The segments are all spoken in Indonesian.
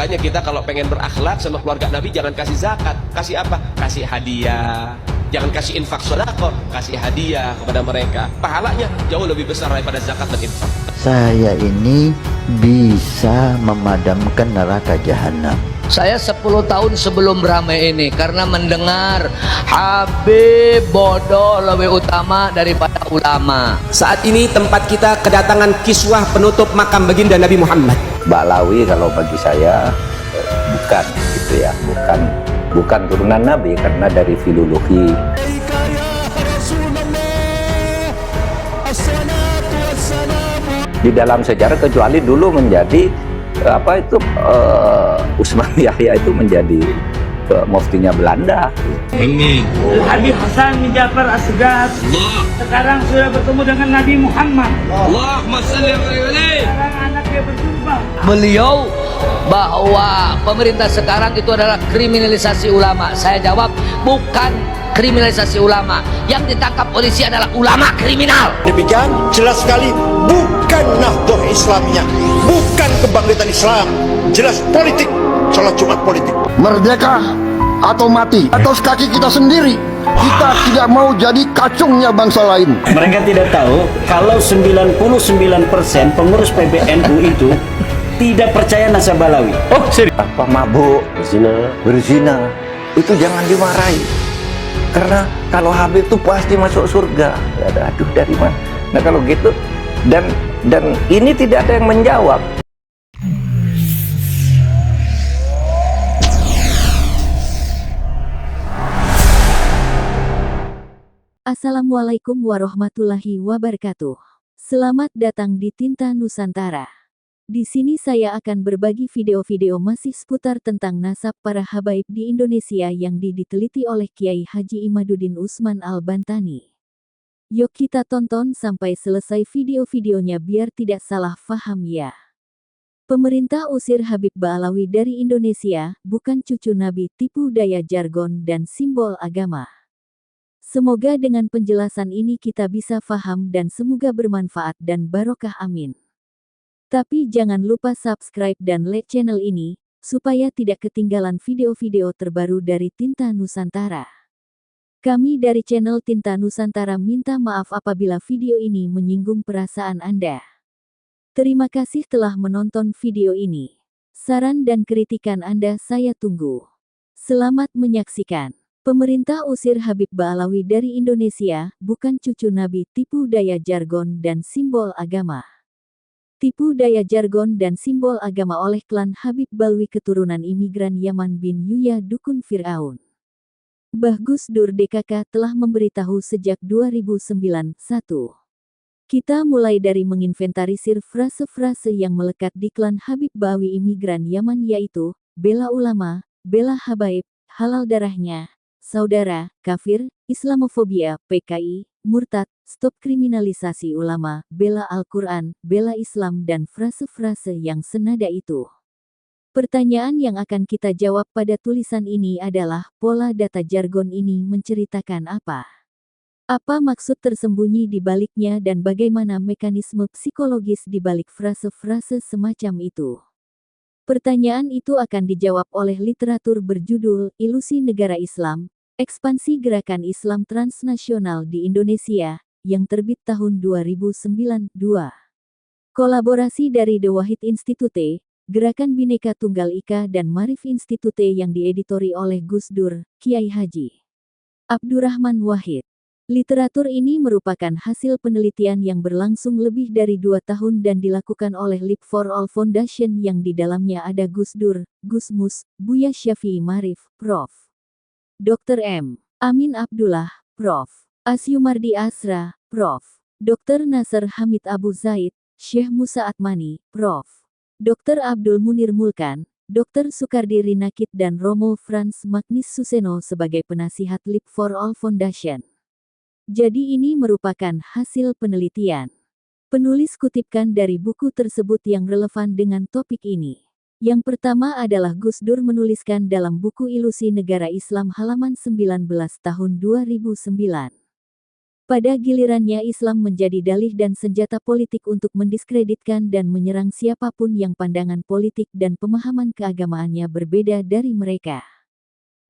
Makanya kita kalau pengen berakhlak sama keluarga Nabi, jangan kasih zakat. Kasih apa? Kasih hadiah. Jangan kasih infak sedekah, kasih hadiah kepada mereka. Pahalanya jauh lebih besar daripada zakat dan infak. Saya ini bisa memadamkan neraka jahanam. Saya 10 tahun sebelum ramai ini karena mendengar Habib bodoh lebih utama daripada ulama. Saat ini tempat kita kedatangan kiswah penutup makam baginda Nabi Muhammad. Ba'alawi kalau bagi saya bukan gitu ya, bukan turunan Nabi karena dari filologi. Di dalam sejarah kecuali dulu menjadi Utsman Yahya itu menjadi muftinya Belanda. Habib Hasan bin Ja'far As-Segaf sekarang sudah bertemu dengan Nabi Muhammad. Allahumma shalli alaihi. Sekarang anaknya berjumpa. Beliau bahwa pemerintah sekarang itu adalah kriminalisasi ulama. Saya jawab bukan kriminalisasi ulama. Yang ditangkap polisi adalah ulama kriminal. Demikian jelas sekali bukan Nahdlatul Islamnya, bukan kebangkitan Islam, jelas politik, sholat Jumat politik. Merdeka atau mati atas kaki kita sendiri. Kita tidak mau jadi kacungnya bangsa lain. Mereka tidak tahu kalau 99% pengurus PBNU itu tidak percaya nasab Balawi. Oh, serius? Apa mabuk, berzina, itu jangan dimarahi. Karena kalau Habib itu pasti masuk surga. Aduh, dari mana? Nah kalau gitu, dan ini tidak ada yang menjawab. Assalamualaikum warahmatullahi wabarakatuh. Selamat datang di Tinta Nusantara. Di sini saya akan berbagi video-video masih seputar tentang nasab para habaib di Indonesia yang diteliti oleh Kiai Haji Imaduddin Usman Al-Bantani. Yuk kita tonton sampai selesai video-videonya biar tidak salah paham ya. Pemerintah usir Habib Ba'alawi dari Indonesia, bukan cucu Nabi, tipu daya jargon dan simbol agama. Semoga dengan penjelasan ini kita bisa paham dan semoga bermanfaat dan barokah amin. Tapi jangan lupa subscribe dan like channel ini, supaya tidak ketinggalan video-video terbaru dari Tinta Nusantara. Kami dari channel Tinta Nusantara minta maaf apabila video ini menyinggung perasaan Anda. Terima kasih telah menonton video ini. Saran dan kritikan Anda saya tunggu. Selamat menyaksikan. Pemerintah usir Habib Ba'alawi dari Indonesia, bukan cucu Nabi, tipu daya jargon dan simbol agama. Tipu daya jargon dan simbol agama oleh klan Habib Ba'alawi keturunan imigran Yaman bin Yuya dukun Fir'aun. Mbah Gus Dur DKK telah memberitahu sejak 2009. 1. Kita mulai dari menginventarisir frase-frase yang melekat di klan Habib Ba'alawi imigran Yaman yaitu, bela ulama, bela habaib, halal darahnya, saudara, kafir, Islamofobia, PKI, murtad, stop kriminalisasi ulama, bela Al-Quran, bela Islam dan frase-frase yang senada itu. Pertanyaan yang akan kita jawab pada tulisan ini adalah, pola data jargon ini menceritakan apa? Apa maksud tersembunyi di baliknya dan bagaimana mekanisme psikologis di balik frase-frase semacam itu? Pertanyaan itu akan dijawab oleh literatur berjudul Ilusi Negara Islam, Ekspansi Gerakan Islam Transnasional di Indonesia, yang terbit tahun 2009. 2. Kolaborasi dari The Wahid Institute, Gerakan Bhinneka Tunggal Ika dan Marif Institute yang dieditori oleh Gus Dur, Kiai Haji Abdurrahman Wahid. Literatur ini merupakan hasil penelitian yang berlangsung lebih dari 2 tahun dan dilakukan oleh Live for All Foundation yang di dalamnya ada Gus Dur, Gus Mus, Buya Syafi'i Marif, Prof. Dr. M. Amin Abdullah, Prof. Asyumardi Asra, Prof. Dr. Nasr Hamid Abu Zaid, Syekh Musa Atmani, Prof. Dr. Abdul Munir Mulkan, Dr. Sukardi Rinakit dan Romo Franz Magnis Suseno sebagai penasihat Live for All Foundation. Jadi ini merupakan hasil penelitian. Penulis kutipkan dari buku tersebut yang relevan dengan topik ini. Yang pertama adalah Gus Dur menuliskan dalam buku Ilusi Negara Islam halaman 19 tahun 2009. Pada gilirannya Islam menjadi dalih dan senjata politik untuk mendiskreditkan dan menyerang siapapun yang pandangan politik dan pemahaman keagamaannya berbeda dari mereka.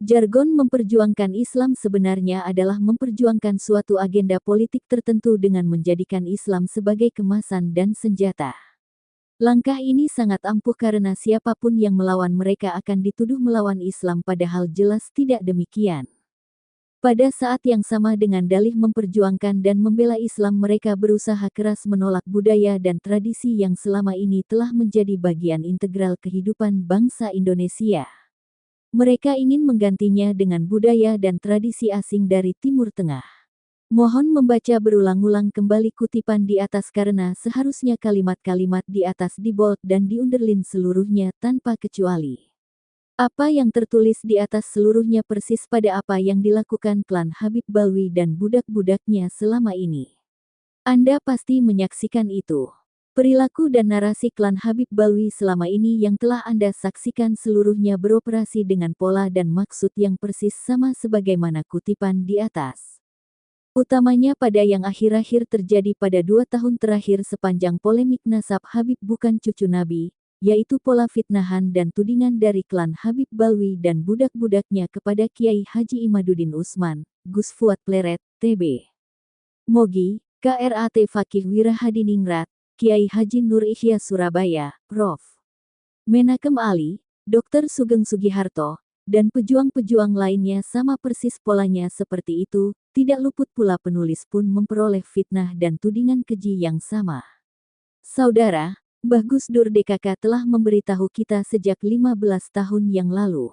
Jargon memperjuangkan Islam sebenarnya adalah memperjuangkan suatu agenda politik tertentu dengan menjadikan Islam sebagai kemasan dan senjata. Langkah ini sangat ampuh karena siapapun yang melawan mereka akan dituduh melawan Islam padahal jelas tidak demikian. Pada saat yang sama dengan dalih memperjuangkan dan membela Islam mereka berusaha keras menolak budaya dan tradisi yang selama ini telah menjadi bagian integral kehidupan bangsa Indonesia. Mereka ingin menggantinya dengan budaya dan tradisi asing dari Timur Tengah. Mohon membaca berulang-ulang kembali kutipan di atas karena seharusnya kalimat-kalimat di atas dibold dan diunderlin seluruhnya tanpa kecuali. Apa yang tertulis di atas seluruhnya persis pada apa yang dilakukan klan Habib Balwi dan budak-budaknya selama ini. Anda pasti menyaksikan itu. Perilaku dan narasi klan Habib Balwi selama ini yang telah Anda saksikan seluruhnya beroperasi dengan pola dan maksud yang persis sama sebagaimana kutipan di atas. Utamanya pada yang akhir-akhir terjadi pada 2 tahun terakhir sepanjang polemik nasab Habib bukan cucu Nabi, yaitu pola fitnahan dan tudingan dari klan Habib Balwi dan budak-budaknya kepada Kiai Haji Imaduddin Usman, Gus Fuad Pleret, TB. Mogi, KRAT Fakih Wirahadiningrat, Kiai Haji Nur Ihya Surabaya, Prof. Menakem Ali, Dr. Sugeng Sugiharto, dan pejuang-pejuang lainnya sama persis polanya seperti itu, tidak luput pula penulis pun memperoleh fitnah dan tudingan keji yang sama. Saudara, Mbah Gus Dur DKK telah memberitahu kita sejak 15 tahun yang lalu.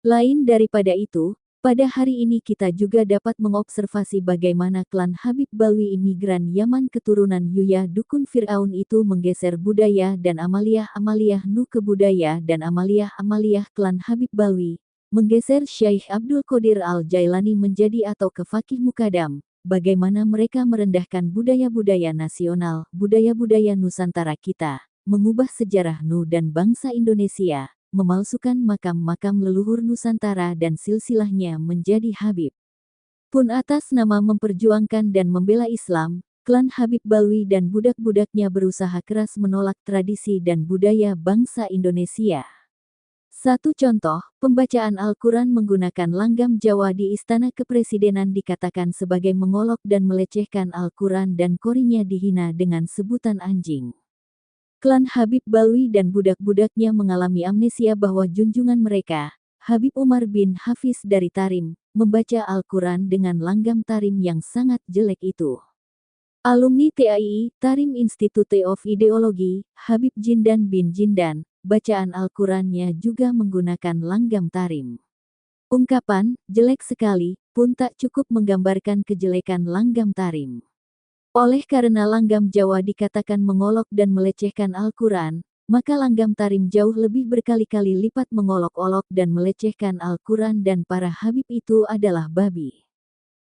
Lain daripada itu, pada hari ini kita juga dapat mengobservasi bagaimana klan Habib Balwi imigran Yaman keturunan Yuya dukun Fir'aun itu menggeser budaya dan amaliyah-amaliyah Nu ke budaya dan amaliyah-amaliyah klan Habib Balwi, menggeser Syekh Abdul Qadir Al-Jailani menjadi atau ke Fakih Mukadam, bagaimana mereka merendahkan budaya-budaya nasional, budaya-budaya Nusantara kita, mengubah sejarah Nu dan bangsa Indonesia, memalsukan makam-makam leluhur Nusantara dan silsilahnya menjadi Habib. Pun atas nama memperjuangkan dan membela Islam, klan Habib Balwi dan budak-budaknya berusaha keras menolak tradisi dan budaya bangsa Indonesia. Satu contoh, pembacaan Al-Quran menggunakan langgam Jawa di Istana Kepresidenan dikatakan sebagai mengolok dan melecehkan Al-Quran dan korinya dihina dengan sebutan anjing. Klan Habib Balwi dan budak-budaknya mengalami amnesia bahwa junjungan mereka, Habib Umar bin Hafiz dari Tarim, membaca Al-Quran dengan langgam Tarim yang sangat jelek itu. Alumni TAII, Tarim Institute of Ideology, Habib Jindan bin Jindan, bacaan Al-Qurannya juga menggunakan langgam Tarim. Ungkapan, jelek sekali, pun tak cukup menggambarkan kejelekan langgam Tarim. Oleh karena langgam Jawa dikatakan mengolok dan melecehkan Al-Quran, maka langgam Tarim jauh lebih berkali-kali lipat mengolok-olok dan melecehkan Al-Quran dan para Habib itu adalah babi.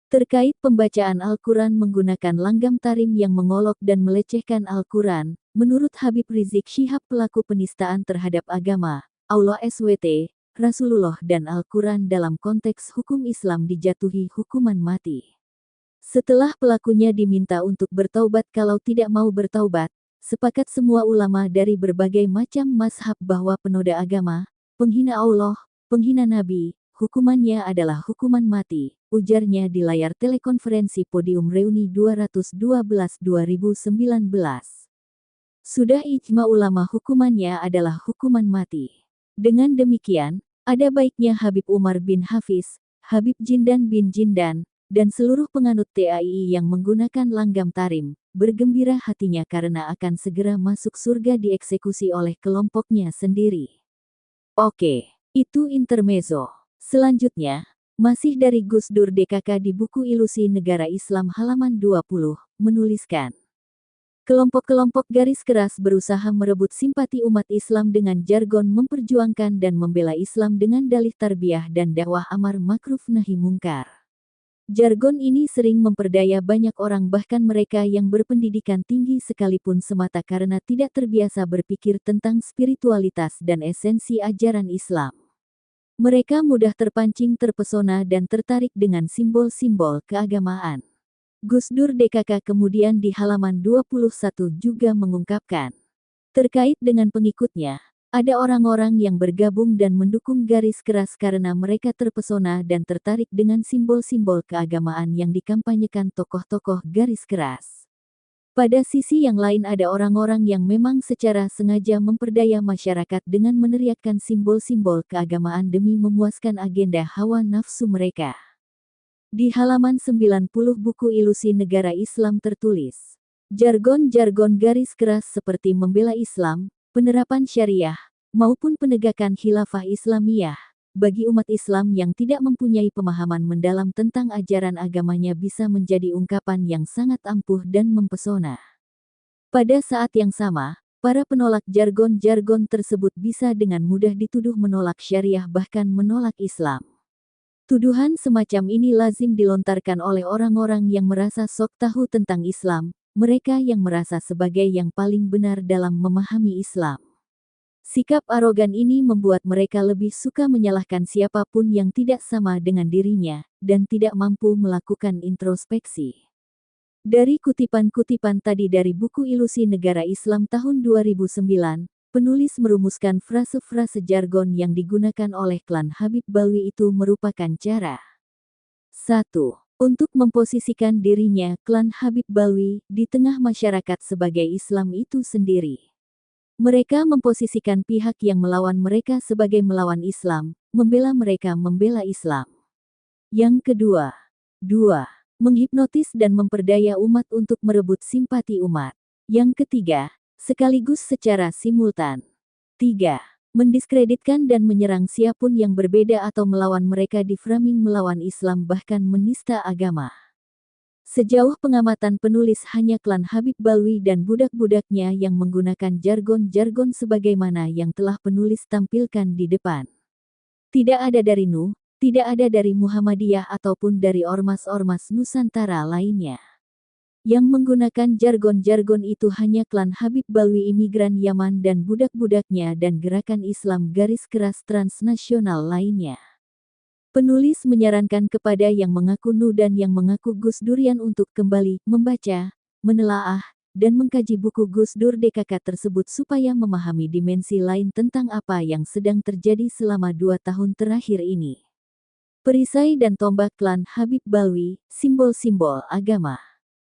Terkait pembacaan Al-Quran menggunakan langgam Tarim yang mengolok dan melecehkan Al-Quran, menurut Habib Rizik Syihab pelaku penistaan terhadap agama, Allah SWT, Rasulullah dan Al-Quran dalam konteks hukum Islam dijatuhi hukuman mati. Setelah pelakunya diminta untuk bertaubat kalau tidak mau bertaubat, sepakat semua ulama dari berbagai macam mazhab bahwa penoda agama, penghina Allah, penghina Nabi, hukumannya adalah hukuman mati, ujarnya di layar telekonferensi Podium Reuni 212 2019. Sudah ijma ulama hukumannya adalah hukuman mati. Dengan demikian, ada baiknya Habib Umar bin Hafiz, Habib Jindan bin Jindan, dan seluruh penganut TAII yang menggunakan langgam Tarim, bergembira hatinya karena akan segera masuk surga dieksekusi oleh kelompoknya sendiri. Oke, itu intermezzo. Selanjutnya, masih dari Gus Dur DKK di buku Ilusi Negara Islam halaman 20, menuliskan. Kelompok-kelompok garis keras berusaha merebut simpati umat Islam dengan jargon memperjuangkan dan membela Islam dengan dalih tarbiyah dan dakwah amar makruf nahi mungkar. Jargon ini sering memperdaya banyak orang bahkan mereka yang berpendidikan tinggi sekalipun semata karena tidak terbiasa berpikir tentang spiritualitas dan esensi ajaran Islam. Mereka mudah terpancing terpesona dan tertarik dengan simbol-simbol keagamaan. Gus Dur DKK kemudian di halaman 21 juga mengungkapkan, terkait dengan pengikutnya, ada orang-orang yang bergabung dan mendukung garis keras karena mereka terpesona dan tertarik dengan simbol-simbol keagamaan yang dikampanyekan tokoh-tokoh garis keras. Pada sisi yang lain ada orang-orang yang memang secara sengaja memperdaya masyarakat dengan meneriakkan simbol-simbol keagamaan demi memuaskan agenda hawa nafsu mereka. Di halaman 90 buku Ilusi Negara Islam tertulis, jargon-jargon garis keras seperti membela Islam, penerapan syariah, maupun penegakan khilafah Islamiyah, bagi umat Islam yang tidak mempunyai pemahaman mendalam tentang ajaran agamanya bisa menjadi ungkapan yang sangat ampuh dan mempesona. Pada saat yang sama, para penolak jargon-jargon tersebut bisa dengan mudah dituduh menolak syariah bahkan menolak Islam. Tuduhan semacam ini lazim dilontarkan oleh orang-orang yang merasa sok tahu tentang Islam, mereka yang merasa sebagai yang paling benar dalam memahami Islam. Sikap arogan ini membuat mereka lebih suka menyalahkan siapapun yang tidak sama dengan dirinya, dan tidak mampu melakukan introspeksi. Dari kutipan-kutipan tadi dari buku Ilusi Negara Islam tahun 2009, penulis merumuskan frase-frase jargon yang digunakan oleh klan Habib Balwi itu merupakan cara 1. Untuk memposisikan dirinya, klan Habib Balwi, di tengah masyarakat sebagai Islam itu sendiri. Mereka memposisikan pihak yang melawan mereka sebagai melawan Islam, membela mereka membela Islam. Yang kedua, 2. Menghipnotis dan memperdaya umat untuk merebut simpati umat. Yang ketiga, sekaligus secara simultan. 3. Mendiskreditkan dan menyerang siapapun yang berbeda atau melawan mereka di framing melawan Islam bahkan menista agama. Sejauh pengamatan penulis hanya klan Habib Balwi dan budak-budaknya yang menggunakan jargon-jargon sebagaimana yang telah penulis tampilkan di depan. Tidak ada dari NU, tidak ada dari Muhammadiyah ataupun dari ormas-ormas Nusantara lainnya. Yang menggunakan jargon-jargon itu hanya klan Habib Balwi imigran Yaman dan budak-budaknya dan gerakan Islam garis keras transnasional lainnya. Penulis menyarankan kepada yang mengaku NU dan yang mengaku Gus Durian untuk kembali membaca, menelaah, dan mengkaji buku Gus Dur DKK tersebut supaya memahami dimensi lain tentang apa yang sedang terjadi selama 2 tahun terakhir ini. Perisai dan tombak klan Habib Balwi, simbol-simbol agama.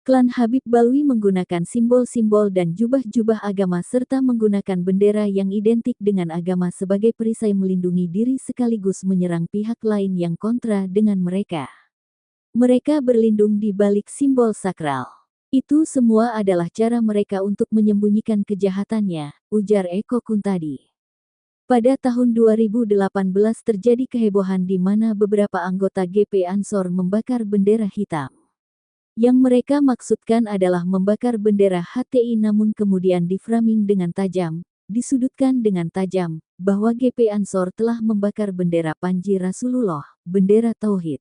Klan Habib Balwi menggunakan simbol-simbol dan jubah-jubah agama serta menggunakan bendera yang identik dengan agama sebagai perisai melindungi diri sekaligus menyerang pihak lain yang kontra dengan mereka. Mereka berlindung di balik simbol sakral. Itu semua adalah cara mereka untuk menyembunyikan kejahatannya, ujar Eko Kuntadi. Pada tahun 2018 terjadi kehebohan di mana beberapa anggota GP Ansor membakar bendera hitam. Yang mereka maksudkan adalah membakar bendera HTI namun kemudian diframing dengan tajam, disudutkan dengan tajam, bahwa GP Ansor telah membakar bendera Panji Rasulullah, bendera Tauhid.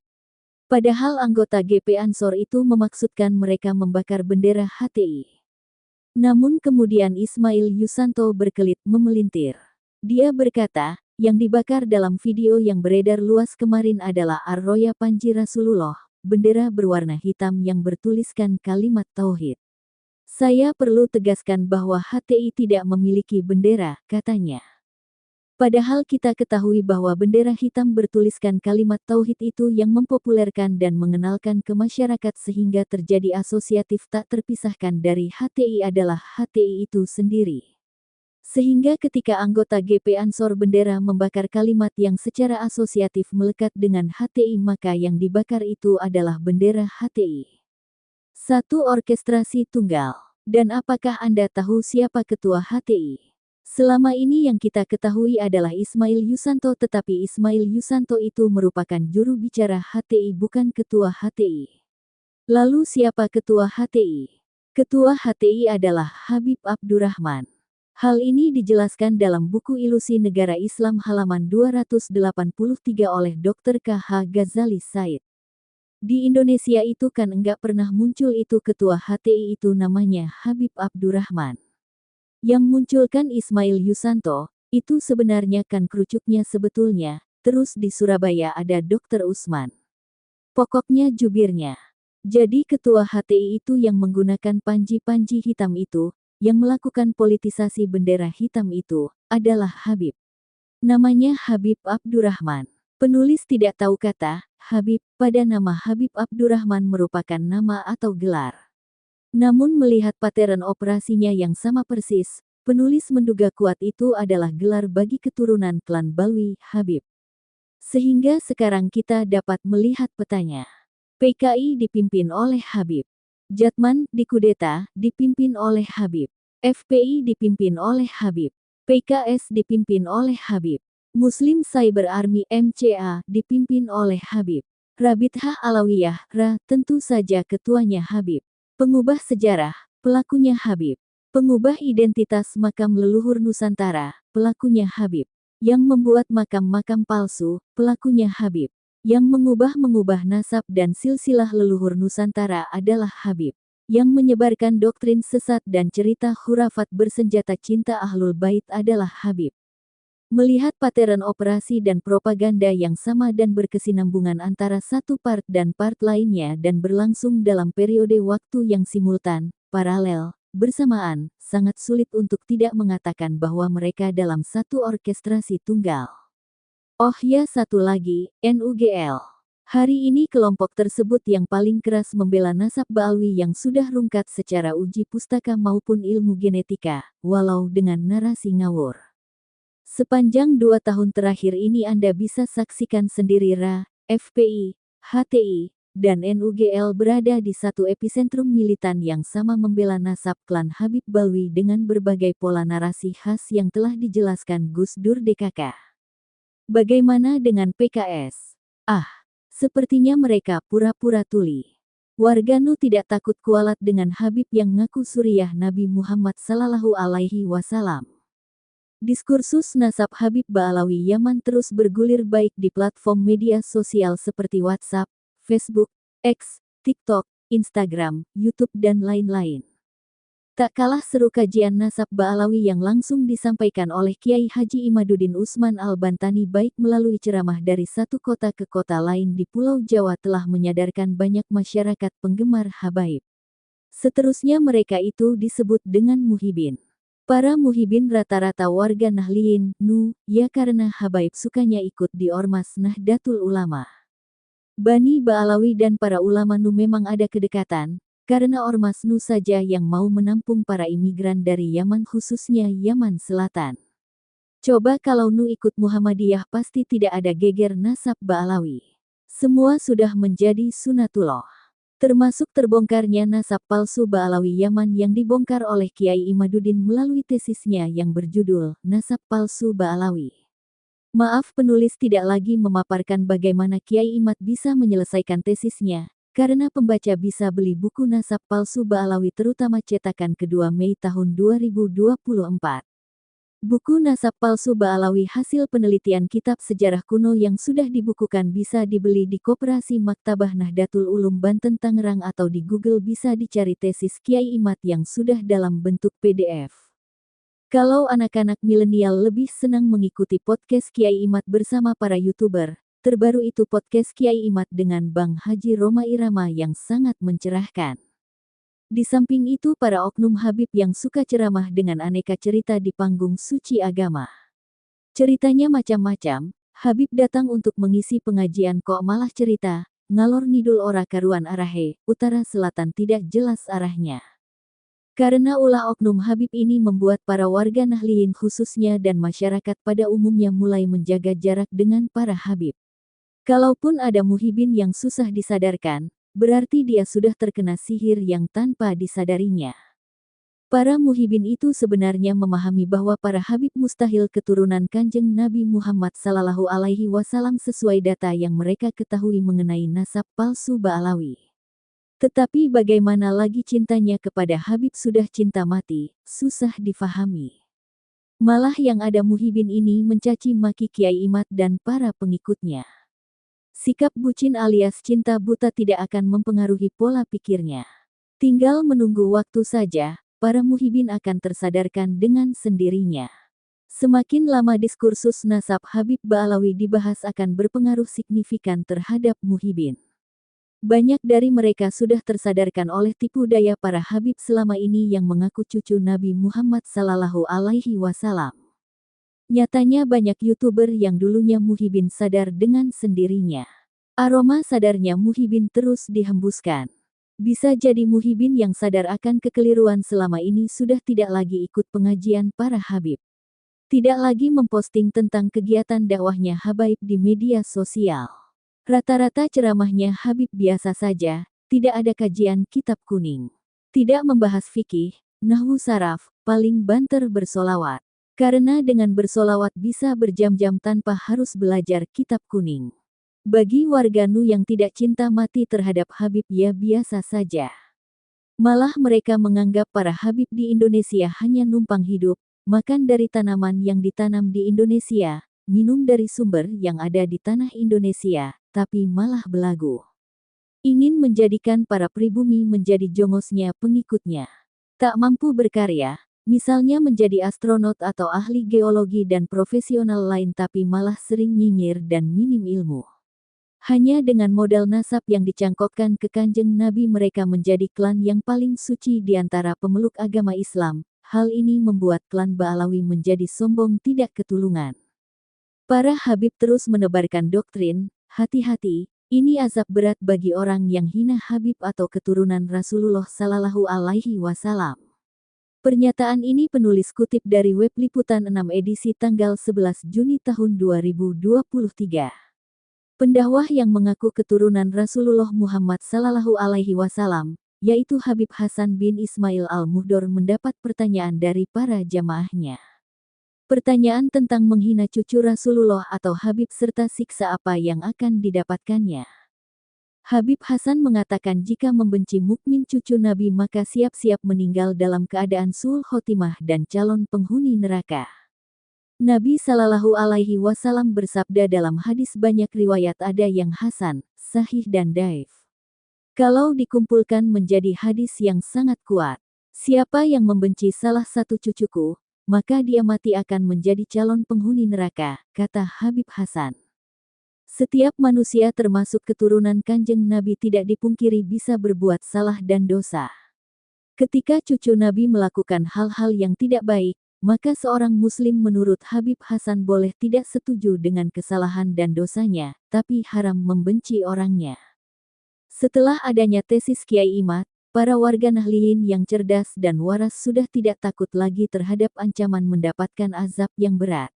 Padahal anggota GP Ansor itu memaksudkan mereka membakar bendera HTI. Namun kemudian Ismail Yusanto berkelit memelintir. Dia berkata, yang dibakar dalam video yang beredar luas kemarin adalah Ar-Roya Panji Rasulullah, bendera berwarna hitam yang bertuliskan kalimat Tauhid. Saya perlu tegaskan bahwa HTI tidak memiliki bendera, katanya. Padahal kita ketahui bahwa bendera hitam bertuliskan kalimat Tauhid itu yang mempopulerkan dan mengenalkan ke masyarakat sehingga terjadi asosiatif tak terpisahkan dari HTI adalah HTI itu sendiri. Sehingga ketika anggota GP Ansor bendera membakar kalimat yang secara asosiatif melekat dengan HTI maka yang dibakar itu adalah bendera HTI. Satu orkestrasi tunggal. Dan apakah Anda tahu siapa ketua HTI? Selama ini yang kita ketahui adalah Ismail Yusanto tetapi Ismail Yusanto itu merupakan juru bicara HTI bukan ketua HTI. Lalu siapa ketua HTI? Ketua HTI adalah Habib Abdurrahman. Hal ini dijelaskan dalam buku Ilusi Negara Islam halaman 283 oleh Dr. K.H. Ghazali Said. Di Indonesia itu kan enggak pernah muncul itu ketua HTI itu namanya Habib Abdurrahman. Yang munculkan Ismail Yusanto, itu sebenarnya kan kerucuknya sebetulnya, terus di Surabaya ada Dr. Usman. Pokoknya jubirnya. Jadi ketua HTI itu yang menggunakan panji-panji hitam itu, yang melakukan politisasi bendera hitam itu, adalah Habib. Namanya Habib Abdurrahman. Penulis tidak tahu kata Habib pada nama Habib Abdurrahman merupakan nama atau gelar. Namun melihat pattern operasinya yang sama persis, penulis menduga kuat itu adalah gelar bagi keturunan klan Balwi Habib. Sehingga sekarang kita dapat melihat petanya. PKI dipimpin oleh Habib. Jatman dikudeta dipimpin oleh Habib. FPI dipimpin oleh Habib. PKS dipimpin oleh Habib. Muslim Cyber Army MCA dipimpin oleh Habib. Rabithah Alawiyah RA tentu saja ketuanya Habib. Pengubah sejarah, pelakunya Habib. Pengubah identitas makam leluhur Nusantara, pelakunya Habib. Yang membuat makam-makam palsu, pelakunya Habib. Yang mengubah nasab dan silsilah leluhur Nusantara adalah Habib. Yang menyebarkan doktrin sesat dan cerita khurafat bersenjata cinta Ahlul Bait adalah Habib. Melihat pattern operasi dan propaganda yang sama dan berkesinambungan antara satu part dan part lainnya dan berlangsung dalam periode waktu yang simultan, paralel, bersamaan, sangat sulit untuk tidak mengatakan bahwa mereka dalam satu orkestrasi tunggal. Oh ya, satu lagi, NUGL. Hari ini kelompok tersebut yang paling keras membela nasab Ba'alwi yang sudah rungkat secara uji pustaka maupun ilmu genetika, walau dengan narasi ngawur. Sepanjang 2 tahun terakhir ini Anda bisa saksikan sendiri RA, FPI, HTI, dan NUGL berada di satu epicentrum militan yang sama membela nasab klan Habib Balwi dengan berbagai pola narasi khas yang telah dijelaskan Gus Dur DKK. Bagaimana dengan PKS? Sepertinya mereka pura-pura tuli. Warga NU tidak takut kualat dengan Habib yang ngaku suriah Nabi Muhammad Sallallahu Alaihi Wasallam. Diskursus nasab Habib Ba'alawi Yaman terus bergulir baik di platform media sosial seperti WhatsApp, Facebook, X, TikTok, Instagram, YouTube dan lain-lain. Tak kalah seru kajian nasab Ba'alawi yang langsung disampaikan oleh Kiai Haji Imaduddin Usman Al-Bantani baik melalui ceramah dari satu kota ke kota lain di Pulau Jawa telah menyadarkan banyak masyarakat penggemar habaib. Seterusnya mereka itu disebut dengan muhibin. Para muhibin rata-rata warga Nahliyin, NU, ya karena habaib sukanya ikut di Ormas Nahdlatul Ulama. Bani Ba'alawi dan para ulama NU memang ada kedekatan, karena Ormas NU saja yang mau menampung para imigran dari Yaman khususnya Yaman Selatan. Coba kalau NU ikut Muhammadiyah pasti tidak ada geger nasab Ba'alawi. Semua sudah menjadi sunatullah. Termasuk terbongkarnya nasab palsu Ba'alawi Yaman yang dibongkar oleh Kiai Imaduddin melalui tesisnya yang berjudul Nasab Palsu Ba'alawi. Maaf, penulis tidak lagi memaparkan bagaimana Kiai Imad bisa menyelesaikan tesisnya, karena pembaca bisa beli buku nasab palsu Ba'alawi terutama cetakan kedua Mei tahun 2024. Buku nasab palsu Ba'alawi hasil penelitian kitab sejarah kuno yang sudah dibukukan bisa dibeli di Koperasi Maktabah Nahdlatul Ulum Banten Tangerang atau di Google bisa dicari tesis Kiai Imad yang sudah dalam bentuk PDF. Kalau anak-anak milenial lebih senang mengikuti podcast Kiai Imad bersama para YouTuber, terbaru itu podcast Kiai Imad dengan Bang Haji Roma Irama yang sangat mencerahkan. Di samping itu para oknum Habib yang suka ceramah dengan aneka cerita di panggung suci agama. Ceritanya macam-macam, Habib datang untuk mengisi pengajian kok malah cerita, ngalor ngidul ora karuan arahe, utara selatan tidak jelas arahnya. Karena ulah oknum Habib ini membuat para warga Nahliyin khususnya dan masyarakat pada umumnya mulai menjaga jarak dengan para Habib. Kalaupun ada muhibin yang susah disadarkan, berarti dia sudah terkena sihir yang tanpa disadarinya. Para muhibin itu sebenarnya memahami bahwa para Habib mustahil keturunan Kanjeng Nabi Muhammad Sallallahu Alaihi Wasallam sesuai data yang mereka ketahui mengenai nasab palsu Ba'alawi. Tetapi bagaimana lagi cintanya kepada Habib sudah cinta mati, susah difahami. Malah yang ada muhibin ini mencaci maki Kiai Imad dan para pengikutnya. Sikap bucin alias cinta buta tidak akan mempengaruhi pola pikirnya. Tinggal menunggu waktu saja, para muhibin akan tersadarkan dengan sendirinya. Semakin lama diskursus nasab Habib Ba'alawi dibahas akan berpengaruh signifikan terhadap muhibin. Banyak dari mereka sudah tersadarkan oleh tipu daya para habib selama ini yang mengaku cucu Nabi Muhammad Sallallahu Alaihi Wasallam. Nyatanya banyak YouTuber yang dulunya Muhibin sadar dengan sendirinya. Aroma sadarnya Muhibin terus dihembuskan. Bisa jadi Muhibin yang sadar akan kekeliruan selama ini sudah tidak lagi ikut pengajian para habib. Tidak lagi memposting tentang kegiatan dakwahnya habaib di media sosial. Rata-rata ceramahnya Habib biasa saja, tidak ada kajian kitab kuning. Tidak membahas fikih, nahwu saraf, paling banter bersolawat. Karena dengan bersolawat bisa berjam-jam tanpa harus belajar kitab kuning. Bagi warga Nu yang tidak cinta mati terhadap Habib ya biasa saja. Malah mereka menganggap para Habib di Indonesia hanya numpang hidup, makan dari tanaman yang ditanam di Indonesia, minum dari sumber yang ada di tanah Indonesia, tapi malah belagu. Ingin menjadikan para pribumi menjadi jongosnya pengikutnya. Tak mampu berkarya, misalnya menjadi astronot atau ahli geologi dan profesional lain tapi malah sering nyinyir dan minim ilmu. Hanya dengan modal nasab yang dicangkokkan ke Kanjeng Nabi mereka menjadi klan yang paling suci di antara pemeluk agama Islam. Hal ini membuat klan Ba'alawi menjadi sombong tidak ketulungan. Para habib terus menebarkan doktrin, hati-hati, ini azab berat bagi orang yang hina Habib atau keturunan Rasulullah Sallallahu Alaihi Wasallam. Pernyataan ini penulis kutip dari web Liputan 6 edisi tanggal 11 Juni tahun 2023. Pendakwah yang mengaku keturunan Rasulullah Muhammad Sallallahu Alaihi Wasallam, yaitu Habib Hasan bin Ismail Al-Muhdor mendapat pertanyaan dari para jamaahnya. Pertanyaan tentang menghina cucu Rasulullah atau Habib serta siksa apa yang akan didapatkannya. Habib Hasan mengatakan jika membenci mukmin cucu Nabi maka siap-siap meninggal dalam keadaan su'ul khotimah dan calon penghuni neraka. Nabi Sallallahu Alaihi Wasallam bersabda dalam hadis banyak riwayat ada yang hasan, sahih dan dhaif. Kalau dikumpulkan menjadi hadis yang sangat kuat, siapa yang membenci salah satu cucuku, maka dia mati akan menjadi calon penghuni neraka, kata Habib Hasan. Setiap manusia termasuk keturunan Kanjeng Nabi tidak dipungkiri bisa berbuat salah dan dosa. Ketika cucu Nabi melakukan hal-hal yang tidak baik, maka seorang muslim menurut Habib Hasan boleh tidak setuju dengan kesalahan dan dosanya, tapi haram membenci orangnya. Setelah adanya tesis Kiai Imad, para warga Nahliyin yang cerdas dan waras sudah tidak takut lagi terhadap ancaman mendapatkan azab yang berat.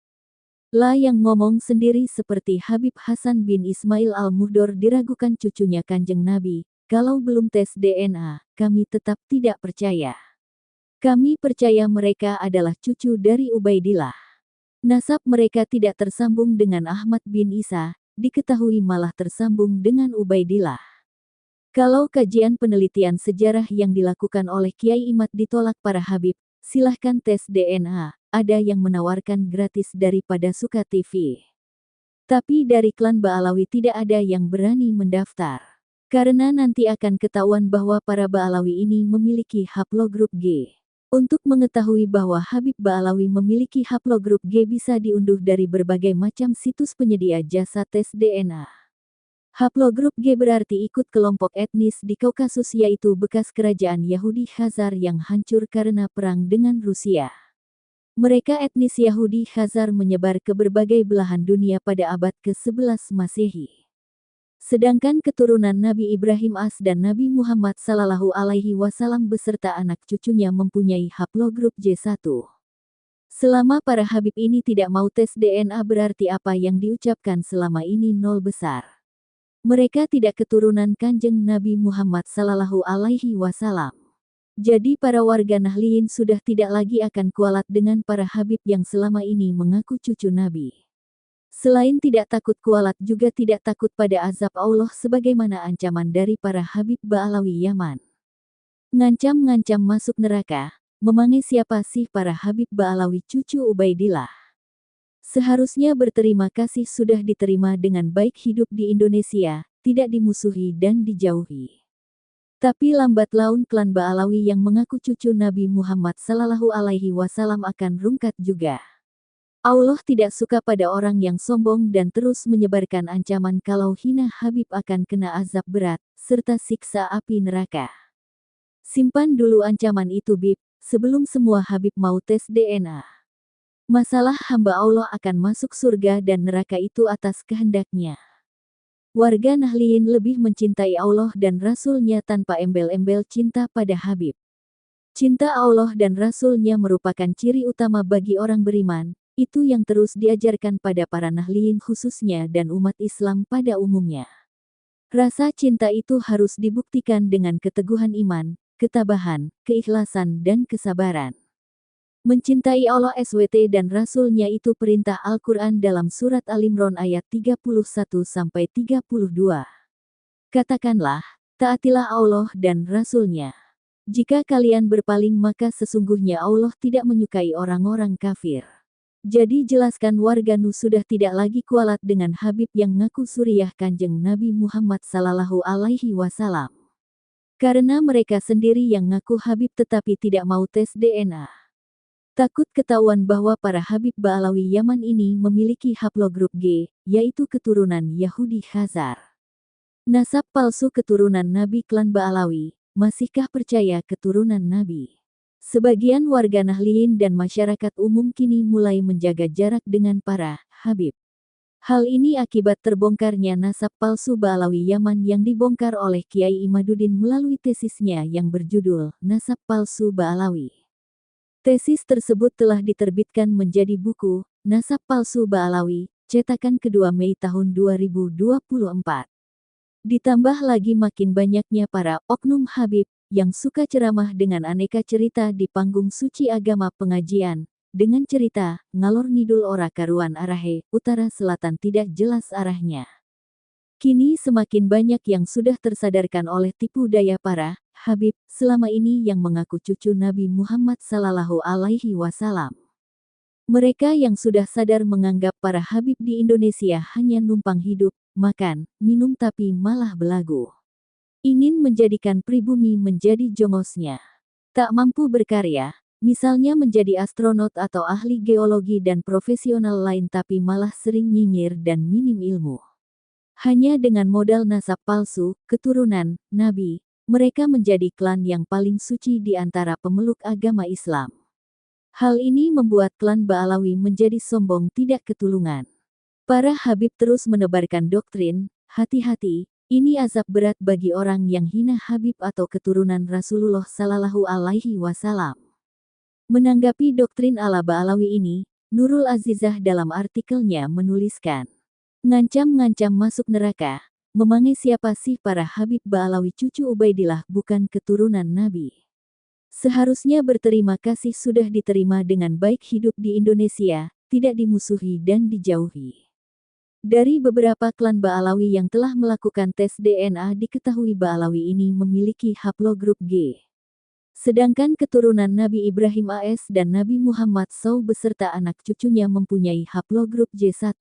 Lah yang ngomong sendiri seperti Habib Hasan bin Ismail Al-Muhdor diragukan cucunya Kanjeng Nabi, kalau belum tes DNA, kami tetap tidak percaya. Kami percaya mereka adalah cucu dari Ubaidillah. Nasab mereka tidak tersambung dengan Ahmad bin Isa, diketahui malah tersambung dengan Ubaidillah. Kalau kajian penelitian sejarah yang dilakukan oleh Kiai Imad ditolak para habib, silahkan tes DNA, ada yang menawarkan gratis daripada Suka TV. Tapi dari klan Ba'alawi tidak ada yang berani mendaftar. Karena nanti akan ketahuan bahwa para Ba'alawi ini memiliki haplogrup G. Untuk mengetahui bahwa Habib Ba'alawi memiliki haplogrup G bisa diunduh dari berbagai macam situs penyedia jasa tes DNA. Haplogrup G berarti ikut kelompok etnis di Kaukasus yaitu bekas kerajaan Yahudi Khazar yang hancur karena perang dengan Rusia. Mereka etnis Yahudi Khazar menyebar ke berbagai belahan dunia pada abad ke-11 Masehi. Sedangkan keturunan Nabi Ibrahim AS dan Nabi Muhammad Sallallahu Alaihi Wasallam beserta anak cucunya mempunyai haplogrup J1. Selama para habib ini tidak mau tes DNA berarti apa yang diucapkan selama ini nol besar. Mereka tidak keturunan Kanjeng Nabi Muhammad Sallallahu Alaihi Wasallam. Jadi para warga Nahliyin sudah tidak lagi akan kualat dengan para habib yang selama ini mengaku cucu Nabi. Selain tidak takut kualat juga tidak takut pada azab Allah sebagaimana ancaman dari para habib Ba'alawi Yaman. Ngancam-ngancam masuk neraka, memanggil siapa sih para habib Ba'alawi cucu Ubaidillah. Seharusnya berterima kasih sudah diterima dengan baik hidup di Indonesia, tidak dimusuhi dan dijauhi. Tapi lambat laun klan Ba'alawi yang mengaku cucu Nabi Muhammad Sallallahu Alaihi Wasallam akan rungkat juga. Allah tidak suka pada orang yang sombong dan terus menyebarkan ancaman kalau hina Habib akan kena azab berat, serta siksa api neraka. Simpan dulu ancaman itu Bib, sebelum semua Habib mau tes DNA. Masalah hamba Allah akan masuk surga dan neraka itu atas kehendaknya. Warga Nahliyin lebih mencintai Allah dan Rasul-Nya tanpa embel-embel cinta pada Habib. Cinta Allah dan Rasul-Nya merupakan ciri utama bagi orang beriman, itu yang terus diajarkan pada para Nahliyin khususnya dan umat Islam pada umumnya. Rasa cinta itu harus dibuktikan dengan keteguhan iman, ketabahan, keikhlasan dan kesabaran. Mencintai Allah SWT dan Rasul-Nya itu perintah Al-Quran dalam surat Al-Imran ayat 31-32. Katakanlah, taatilah Allah dan Rasul-Nya. Jika kalian berpaling maka sesungguhnya Allah tidak menyukai orang-orang kafir. Jadi jelaskan warga Nu sudah tidak lagi kualat dengan Habib yang ngaku suriah Kanjeng Nabi Muhammad SAW. Karena mereka sendiri yang ngaku Habib tetapi tidak mau tes DNA. Takut ketahuan bahwa para Habib Ba'alawi Yaman ini memiliki haplogrup G, yaitu keturunan Yahudi Khazar. Nasab palsu keturunan Nabi klan Ba'alawi, masihkah percaya keturunan Nabi? Sebagian warga Nahliyin dan masyarakat umum kini mulai menjaga jarak dengan para Habib. Hal ini akibat terbongkarnya nasab palsu Ba'alawi Yaman yang dibongkar oleh Kiai Imaduddin melalui tesisnya yang berjudul Nasab Palsu Ba'alawi. Tesis tersebut telah diterbitkan menjadi buku Nasab Palsu Ba'alawi, cetakan kedua Mei tahun 2024. Ditambah lagi makin banyaknya para oknum Habib yang suka ceramah dengan aneka cerita di panggung suci agama pengajian, dengan cerita, ngalor ngidul ora karuan arahe, utara selatan tidak jelas arahnya. Kini semakin banyak yang sudah tersadarkan oleh tipu daya para Habib selama ini yang mengaku cucu Nabi Muhammad SAW. Mereka yang sudah sadar menganggap para Habib di Indonesia hanya numpang hidup, makan, minum tapi malah belagu. Ingin menjadikan pribumi menjadi jongosnya. Tak mampu berkarya, misalnya menjadi astronot atau ahli geologi dan profesional lain tapi malah sering nyinyir dan minim ilmu. Hanya dengan modal nasab palsu, keturunan Nabi, mereka menjadi klan yang paling suci di antara pemeluk agama Islam. Hal ini membuat klan Ba'alawi menjadi sombong tidak ketulungan. Para Habib terus menebarkan doktrin, hati-hati, ini azab berat bagi orang yang hina Habib atau keturunan Rasulullah SAW. Menanggapi doktrin ala Ba'alawi ini, Nurul Azizah dalam artikelnya menuliskan, ngancam-ngancam masuk neraka, memangnya siapa sih para Habib Ba'alawi cucu Ubaidillah bukan keturunan Nabi. Seharusnya berterima kasih sudah diterima dengan baik hidup di Indonesia, tidak dimusuhi dan dijauhi. Dari beberapa klan Ba'alawi yang telah melakukan tes DNA diketahui Ba'alawi ini memiliki haplogrup G. Sedangkan keturunan Nabi Ibrahim AS dan Nabi Muhammad SAW beserta anak cucunya mempunyai haplogrup J1.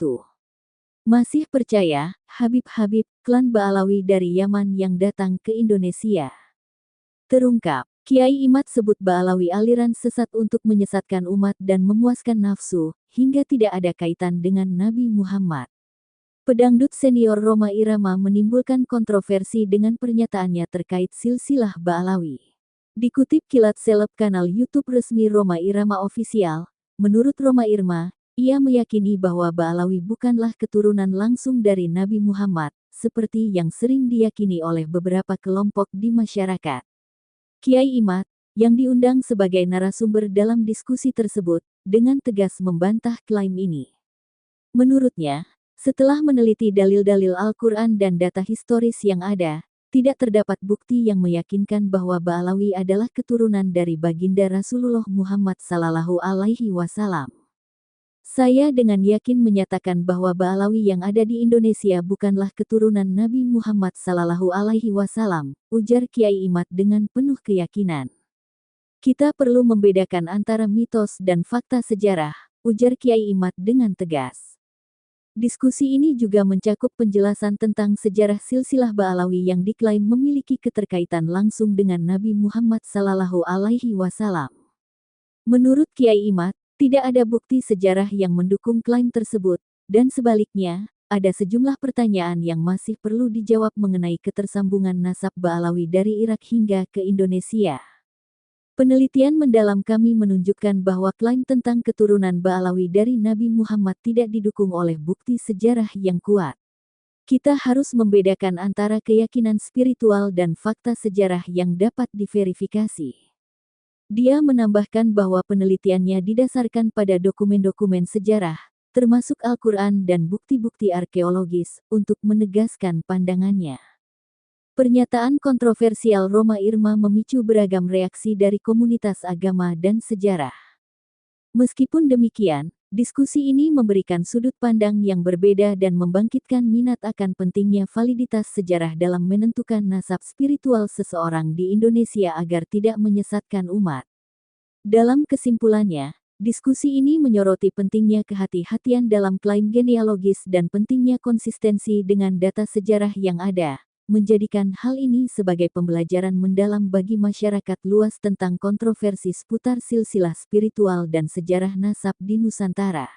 Masih percaya, Habib-Habib, klan Ba'alawi dari Yaman yang datang ke Indonesia. Terungkap, Kiai Imad sebut Ba'alawi aliran sesat untuk menyesatkan umat dan memuaskan nafsu, hingga tidak ada kaitan dengan Nabi Muhammad. Pedangdut senior Rhoma Irama menimbulkan kontroversi dengan pernyataannya terkait silsilah Ba'alawi. Dikutip kilat seleb kanal YouTube resmi Rhoma Irama Official, menurut Rhoma Irama, ia meyakini bahwa Ba'alawi bukanlah keturunan langsung dari Nabi Muhammad, seperti yang sering diyakini oleh beberapa kelompok di masyarakat. Kiai Imad, yang diundang sebagai narasumber dalam diskusi tersebut, dengan tegas membantah klaim ini. Menurutnya, setelah meneliti dalil-dalil Al-Quran dan data historis yang ada, tidak terdapat bukti yang meyakinkan bahwa Ba'alawi adalah keturunan dari baginda Rasulullah Muhammad SAW. Saya dengan yakin menyatakan bahwa Ba'alawi yang ada di Indonesia bukanlah keturunan Nabi Muhammad SAW, ujar Kiai Imad dengan penuh keyakinan. Kita perlu membedakan antara mitos dan fakta sejarah, ujar Kiai Imad dengan tegas. Diskusi ini juga mencakup penjelasan tentang sejarah silsilah Ba'alawi yang diklaim memiliki keterkaitan langsung dengan Nabi Muhammad SAW. Menurut Kiai Imad, Tidak ada bukti sejarah yang mendukung klaim tersebut, dan sebaliknya, ada sejumlah pertanyaan yang masih perlu dijawab mengenai ketersambungan nasab Ba'alawi dari Irak hingga ke Indonesia. Penelitian mendalam kami menunjukkan bahwa klaim tentang keturunan Ba'alawi dari Nabi Muhammad tidak didukung oleh bukti sejarah yang kuat. Kita harus membedakan antara keyakinan spiritual dan fakta sejarah yang dapat diverifikasi. Dia menambahkan bahwa penelitiannya didasarkan pada dokumen-dokumen sejarah, termasuk Al-Quran dan bukti-bukti arkeologis, untuk menegaskan pandangannya. Pernyataan kontroversial Roma Irma memicu beragam reaksi dari komunitas agama dan sejarah. Meskipun demikian, diskusi ini memberikan sudut pandang yang berbeda dan membangkitkan minat akan pentingnya validitas sejarah dalam menentukan nasab spiritual seseorang di Indonesia agar tidak menyesatkan umat. Dalam kesimpulannya, diskusi ini menyoroti pentingnya kehati-hatian dalam klaim genealogis dan pentingnya konsistensi dengan data sejarah yang ada, menjadikan hal ini sebagai pembelajaran mendalam bagi masyarakat luas tentang kontroversi seputar silsilah spiritual dan sejarah nasab di Nusantara.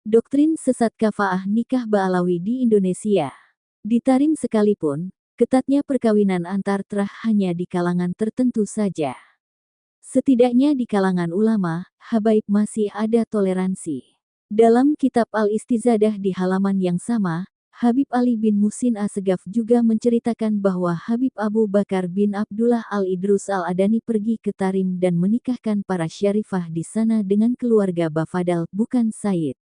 Doktrin sesat kafaah nikah Ba'alawi di Indonesia. Di Tarim sekalipun, ketatnya perkawinan antar trah hanya di kalangan tertentu saja. Setidaknya di kalangan ulama, habaib masih ada toleransi. Dalam kitab Al-Istizadah di halaman yang sama, Habib Ali bin Muhsin Assegaf juga menceritakan bahwa Habib Abu Bakar bin Abdullah Al-Idrus Al-Adani pergi ke Tarim dan menikahkan para syarifah di sana dengan keluarga Bafadal, bukan Sayyid.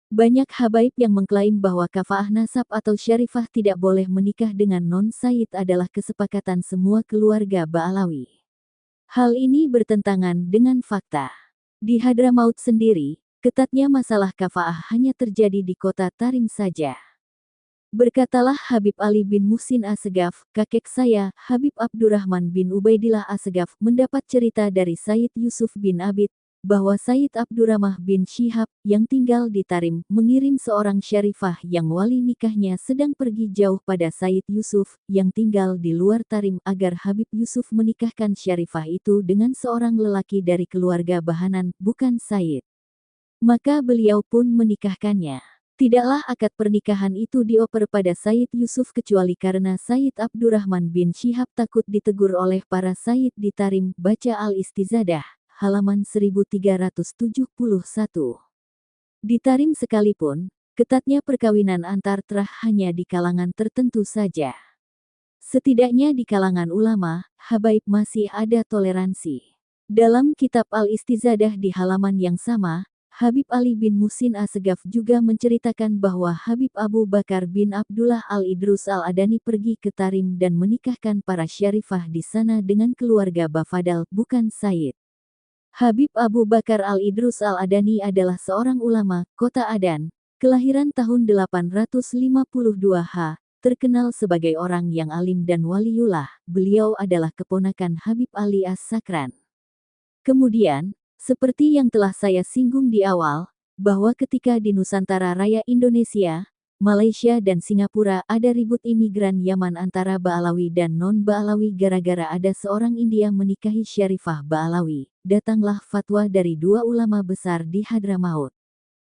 Banyak habaib yang mengklaim bahwa kafaah nasab atau syarifah tidak boleh menikah dengan non-Sayyid adalah kesepakatan semua keluarga Ba'alawi. Hal ini bertentangan dengan fakta. Di Hadramaut sendiri, ketatnya masalah kafaah hanya terjadi di kota Tarim saja. Berkatalah Habib Ali bin Muhsin Assegaf, kakek saya, Habib Abdurrahman bin Ubaidillah Assegaf, mendapat cerita dari Sayyid Yusuf bin Abid, bahwa Sayyid Abdurrahman bin Syihab, yang tinggal di Tarim, mengirim seorang syarifah yang wali nikahnya sedang pergi jauh pada Sayyid Yusuf, yang tinggal di luar Tarim agar Habib Yusuf menikahkan syarifah itu dengan seorang lelaki dari keluarga Bahanan, bukan Sayyid. Maka beliau pun menikahkannya. Tidaklah akad pernikahan itu dioper pada Sayyid Yusuf kecuali karena Sayyid Abdurrahman bin Syihab takut ditegur oleh para Sayyid di Tarim. Baca Al-Istizadah, halaman 1371. Di Tarim sekalipun, ketatnya perkawinan antar trah hanya di kalangan tertentu saja. Setidaknya di kalangan ulama, habaib masih ada toleransi. Dalam kitab Al-Istizadah di halaman yang sama, Habib Ali bin Muhsin Assegaf juga menceritakan bahwa Habib Abu Bakar bin Abdullah Al-Idrus Al-Adani pergi ke Tarim dan menikahkan para syarifah di sana dengan keluarga Bafadal, bukan Sayyid. Habib Abu Bakar Al-Idrus Al-Adani adalah seorang ulama, kota Adan, kelahiran tahun 852 H, terkenal sebagai orang yang alim dan waliullah. Beliau adalah keponakan Habib Ali As-Sakran. Kemudian, seperti yang telah saya singgung di awal, bahwa ketika di Nusantara Raya Indonesia, Malaysia dan Singapura ada ribut imigran Yaman antara Ba'alawi dan non-Ba'alawi gara-gara ada seorang India menikahi syarifah Ba'alawi, datanglah fatwa dari dua ulama besar di Hadramaut.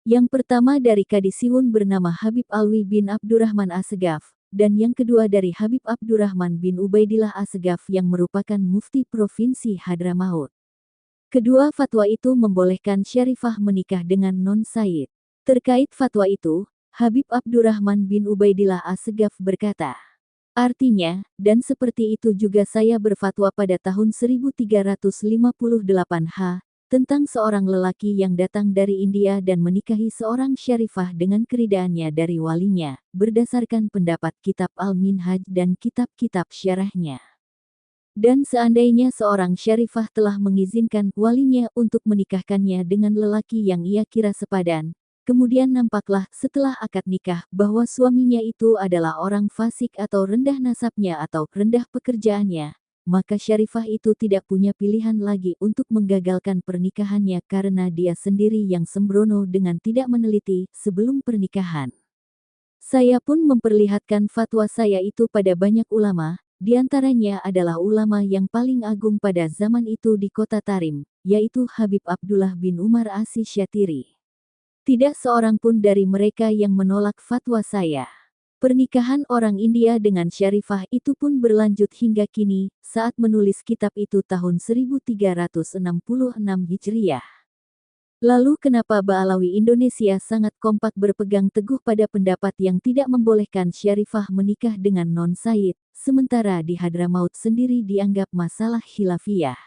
Yang pertama dari Kadisiwun bernama Habib Alwi bin Abdurrahman Assegaf, dan yang kedua dari Habib Abdurrahman bin Ubaidillah Assegaf yang merupakan mufti Provinsi Hadramaut. Kedua fatwa itu membolehkan syarifah menikah dengan non-Sayyid. Terkait fatwa itu, Habib Abdurrahman bin Ubaidillah Assegaf berkata, artinya, dan seperti itu juga saya berfatwa pada tahun 1358 H, tentang seorang lelaki yang datang dari India dan menikahi seorang syarifah dengan keridaannya dari walinya, berdasarkan pendapat kitab Al-Minhaj dan kitab-kitab syarahnya. Dan seandainya seorang syarifah telah mengizinkan walinya untuk menikahkannya dengan lelaki yang ia kira sepadan, kemudian nampaklah setelah akad nikah bahwa suaminya itu adalah orang fasik atau rendah nasabnya atau rendah pekerjaannya, maka syarifah itu tidak punya pilihan lagi untuk menggagalkan pernikahannya karena dia sendiri yang sembrono dengan tidak meneliti sebelum pernikahan. Saya pun memperlihatkan fatwa saya itu pada banyak ulama, Di antaranya adalah ulama yang paling agung pada zaman itu di kota Tarim, yaitu Habib Abdullah bin Umar Asy-Syatiri. Tidak seorang pun dari mereka yang menolak fatwa saya. Pernikahan orang India dengan Syarifah itu pun berlanjut hingga kini, saat menulis kitab itu tahun 1366 Hijriah. Lalu kenapa Ba'alawi Indonesia sangat kompak berpegang teguh pada pendapat yang tidak membolehkan Syarifah menikah dengan non-Said, sementara di Hadramaut sendiri dianggap masalah khilafiyah?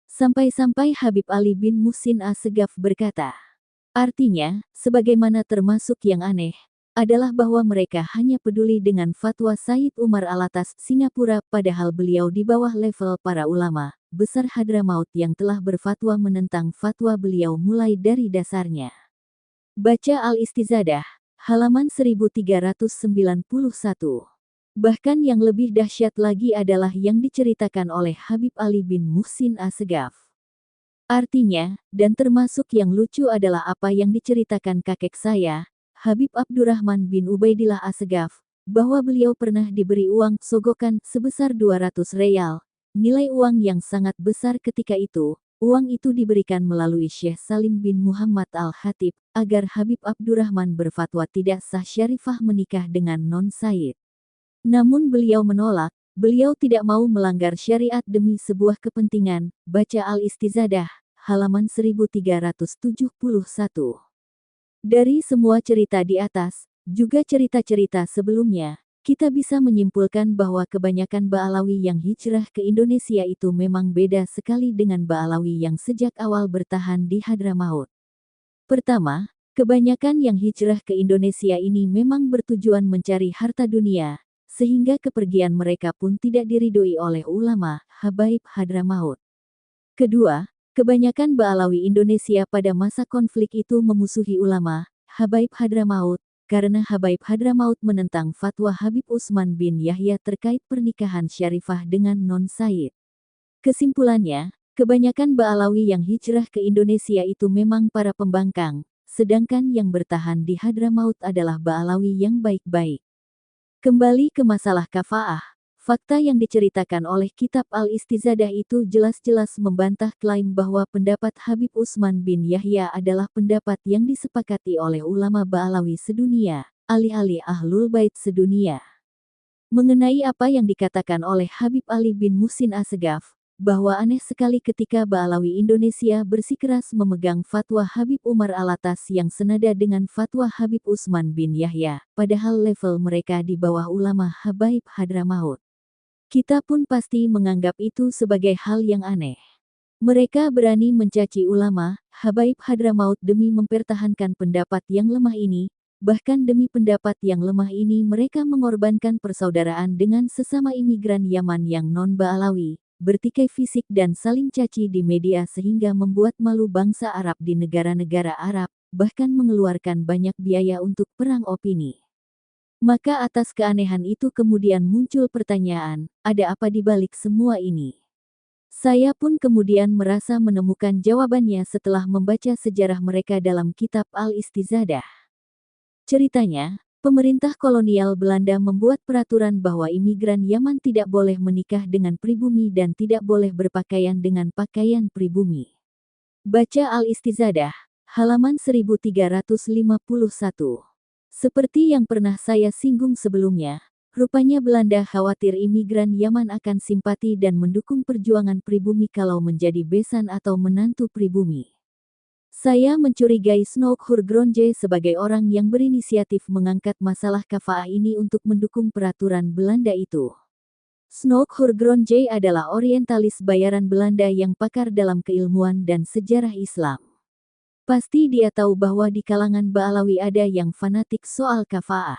Sampai-sampai Habib Ali bin Muhsin Assegaf berkata, artinya, sebagaimana termasuk yang aneh, adalah bahwa mereka hanya peduli dengan fatwa Said Umar Alatas Singapura padahal beliau di bawah level para ulama besar Hadramaut yang telah berfatwa menentang fatwa beliau mulai dari dasarnya. Baca Al-Istizadah, halaman 1391. Bahkan yang lebih dahsyat lagi adalah yang diceritakan oleh Habib Ali bin Muhsin Assegaf. Artinya, dan termasuk yang lucu adalah apa yang diceritakan kakek saya, Habib Abdurrahman bin Ubaidillah Assegaf, bahwa beliau pernah diberi uang sogokan sebesar 200 real, nilai uang yang sangat besar ketika itu. Uang itu diberikan melalui Syekh Salim bin Muhammad Al-Khatib, agar Habib Abdurrahman berfatwa tidak sah Syarifah menikah dengan non-Said. Namun beliau menolak, beliau tidak mau melanggar syariat demi sebuah kepentingan. Baca Al-Istizadah, halaman 1371. Dari semua cerita di atas, juga cerita-cerita sebelumnya, kita bisa menyimpulkan bahwa kebanyakan Ba'alawi yang hijrah ke Indonesia itu memang beda sekali dengan Ba'alawi yang sejak awal bertahan di Hadramaut. Pertama, kebanyakan yang hijrah ke Indonesia ini memang bertujuan mencari harta dunia, sehingga kepergian mereka pun tidak diridhoi oleh ulama, habaib Hadramaut. Kedua, kebanyakan Ba'alawi Indonesia pada masa konflik itu memusuhi ulama, habaib Hadramaut, karena Habaib Hadramaut menentang fatwa Habib Utsman bin Yahya terkait pernikahan Syarifah dengan non-Said. Kesimpulannya, kebanyakan Ba'alawi yang hijrah ke Indonesia itu memang para pembangkang, sedangkan yang bertahan di Hadramaut adalah Ba'alawi yang baik-baik. Kembali ke masalah kafaah, fakta yang diceritakan oleh kitab Al-Istizadah itu jelas-jelas membantah klaim bahwa pendapat Habib Utsman bin Yahya adalah pendapat yang disepakati oleh ulama Ba'alawi sedunia, alih-alih Ahlul Bait sedunia. Mengenai apa yang dikatakan oleh Habib Ali bin Muhsin Assegaf, bahwa aneh sekali ketika Ba'alawi Indonesia bersikeras memegang fatwa Habib Umar Alatas yang senada dengan fatwa Habib Utsman bin Yahya, padahal level mereka di bawah ulama habaib Hadramaut. Kita pun pasti menganggap itu sebagai hal yang aneh. Mereka berani mencaci ulama, habaib Hadramaut demi mempertahankan pendapat yang lemah ini, bahkan demi pendapat yang lemah ini mereka mengorbankan persaudaraan dengan sesama imigran Yaman yang non-Ba'alawi, bertikai fisik dan saling caci di media sehingga membuat malu bangsa Arab di negara-negara Arab, bahkan mengeluarkan banyak biaya untuk perang opini. Maka atas keanehan itu kemudian muncul pertanyaan, ada apa di balik semua ini? Saya pun kemudian merasa menemukan jawabannya setelah membaca sejarah mereka dalam kitab Al-Istizadah. Ceritanya, pemerintah kolonial Belanda membuat peraturan bahwa imigran Yaman tidak boleh menikah dengan pribumi dan tidak boleh berpakaian dengan pakaian pribumi. Baca Al-Istizadah, halaman 1351. Seperti yang pernah saya singgung sebelumnya, rupanya Belanda khawatir imigran Yaman akan simpati dan mendukung perjuangan pribumi kalau menjadi besan atau menantu pribumi. Saya mencurigai Snoek Hurgronje sebagai orang yang berinisiatif mengangkat masalah kafaah ini untuk mendukung peraturan Belanda itu. Snoek Hurgronje adalah orientalis bayaran Belanda yang pakar dalam keilmuan dan sejarah Islam. Pasti dia tahu bahwa di kalangan Ba'alawi ada yang fanatik soal kafaah.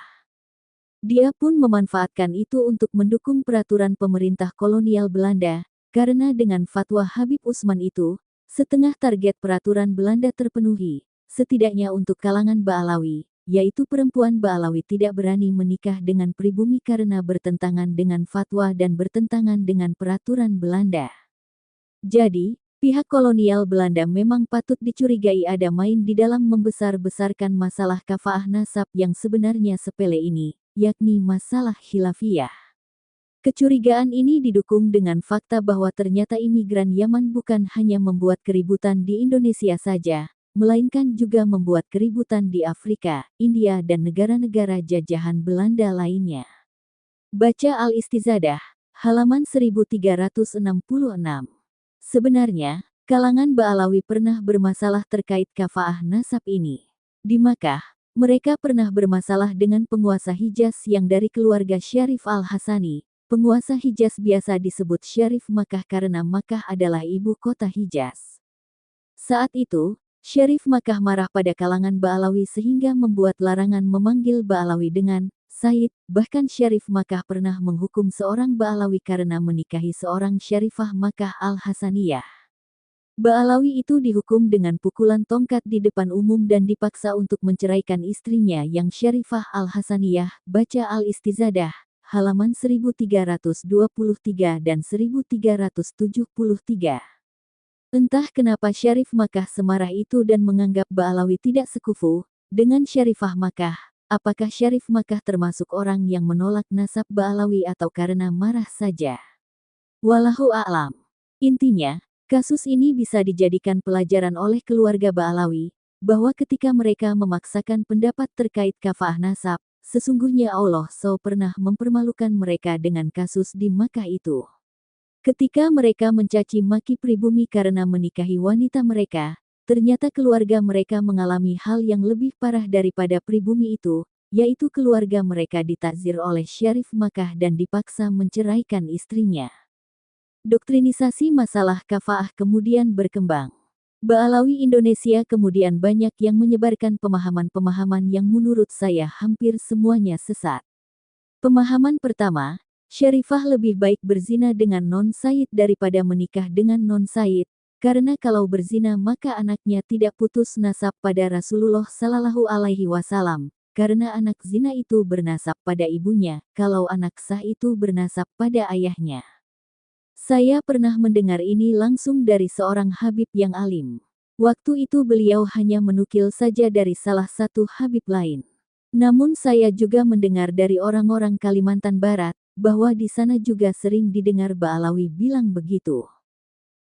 Dia pun memanfaatkan itu untuk mendukung peraturan pemerintah kolonial Belanda, karena dengan fatwa Habib Utsman itu, setengah target peraturan Belanda terpenuhi, setidaknya untuk kalangan Ba'alawi, yaitu perempuan Ba'alawi tidak berani menikah dengan pribumi karena bertentangan dengan fatwa dan bertentangan dengan peraturan Belanda. Jadi, pihak kolonial Belanda memang patut dicurigai ada main di dalam membesar-besarkan masalah kafaah nasab yang sebenarnya sepele ini, yakni masalah khilafiyah. Kecurigaan ini didukung dengan fakta bahwa ternyata imigran Yaman bukan hanya membuat keributan di Indonesia saja, melainkan juga membuat keributan di Afrika, India dan negara-negara jajahan Belanda lainnya. Baca Al-Istizadah, halaman 1366. Sebenarnya, kalangan Ba'alawi pernah bermasalah terkait kafaah nasab ini. Di Makkah, mereka pernah bermasalah dengan penguasa Hijaz yang dari keluarga Syarif Al-Hasani. Penguasa Hijaz biasa disebut Syarif Makkah karena Makkah adalah ibu kota Hijaz. Saat itu, Syarif Makkah marah pada kalangan Ba'alawi sehingga membuat larangan memanggil Ba'alawi dengan Sayyid. Bahkan Syarif Makkah pernah menghukum seorang Ba'alawi karena menikahi seorang Syarifah Makkah Al-Hasaniyah. Ba'alawi itu dihukum dengan pukulan tongkat di depan umum dan dipaksa untuk menceraikan istrinya yang Syarifah Al-Hasaniyah. Baca Al-Istizadah, halaman 1323 dan 1373. Entah kenapa Syarif Makkah semarah itu dan menganggap Ba'alawi tidak sekufu dengan Syarifah Makkah. Apakah Syarif Makkah termasuk orang yang menolak nasab Ba'alawi atau karena marah saja? Wallahu a'lam. Intinya, kasus ini bisa dijadikan pelajaran oleh keluarga Ba'alawi, bahwa ketika mereka memaksakan pendapat terkait kafaah nasab, sesungguhnya Allah pernah mempermalukan mereka dengan kasus di Makkah itu. Ketika mereka mencaci maki pribumi karena menikahi wanita mereka, ternyata keluarga mereka mengalami hal yang lebih parah daripada pribumi itu, yaitu keluarga mereka ditakzir oleh Syarif Makkah dan dipaksa menceraikan istrinya. Doktrinisasi masalah kafaah kemudian berkembang. Ba'alawi Indonesia kemudian banyak yang menyebarkan pemahaman-pemahaman yang menurut saya hampir semuanya sesat. Pemahaman pertama, Syarifah lebih baik berzina dengan non-Sayyid daripada menikah dengan non-Sayyid, karena kalau berzina maka anaknya tidak putus nasab pada Rasulullah Sallallahu Alaihi Wasallam, karena anak zina itu bernasab pada ibunya, kalau anak sah itu bernasab pada ayahnya. Saya pernah mendengar ini langsung dari seorang Habib yang alim. Waktu itu beliau hanya menukil saja dari salah satu Habib lain. Namun saya juga mendengar dari orang-orang Kalimantan Barat, bahwa di sana juga sering didengar Ba'alawi bilang begitu.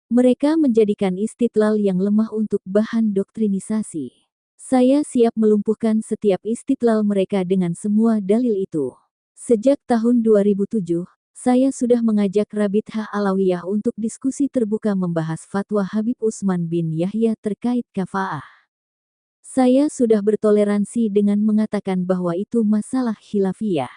Mereka menjadikan istidlal yang lemah untuk bahan doktrinisasi. Saya siap melumpuhkan setiap istidlal mereka dengan semua dalil itu. Sejak tahun 2007, saya sudah mengajak Rabithah Alawiyah untuk diskusi terbuka membahas fatwa Habib Utsman bin Yahya terkait kafaah. Saya sudah bertoleransi dengan mengatakan bahwa itu masalah khilafiyah.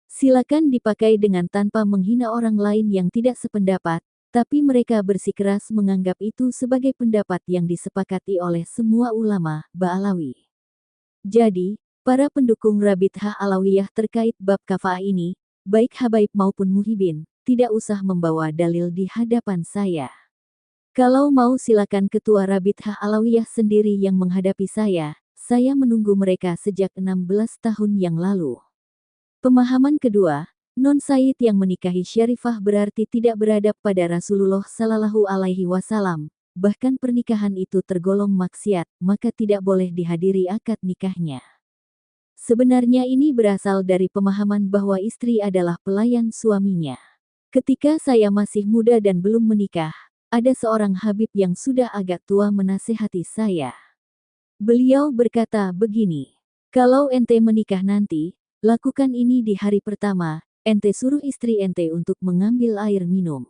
Silakan dipakai dengan tanpa menghina orang lain yang tidak sependapat, tapi mereka bersikeras menganggap itu sebagai pendapat yang disepakati oleh semua ulama Ba'alawi. Jadi, para pendukung Rabithah Alawiyah terkait bab kafaah ini, baik habaib maupun muhibin, tidak usah membawa dalil di hadapan saya. Kalau mau silakan ketua Rabithah Alawiyah sendiri yang menghadapi saya menunggu mereka sejak 16 tahun yang lalu. Pemahaman kedua, non-Sayyid yang menikahi Syarifah berarti tidak beradab pada Rasulullah Sallallahu Alaihi Wasallam, bahkan pernikahan itu tergolong maksiat, maka tidak boleh dihadiri akad nikahnya. Sebenarnya ini berasal dari pemahaman bahwa istri adalah pelayan suaminya. Ketika saya masih muda dan belum menikah, ada seorang Habib yang sudah agak tua menasehati saya. Beliau berkata begini, kalau ente menikah nanti, lakukan ini di hari pertama, ente suruh istri ente untuk mengambil air minum.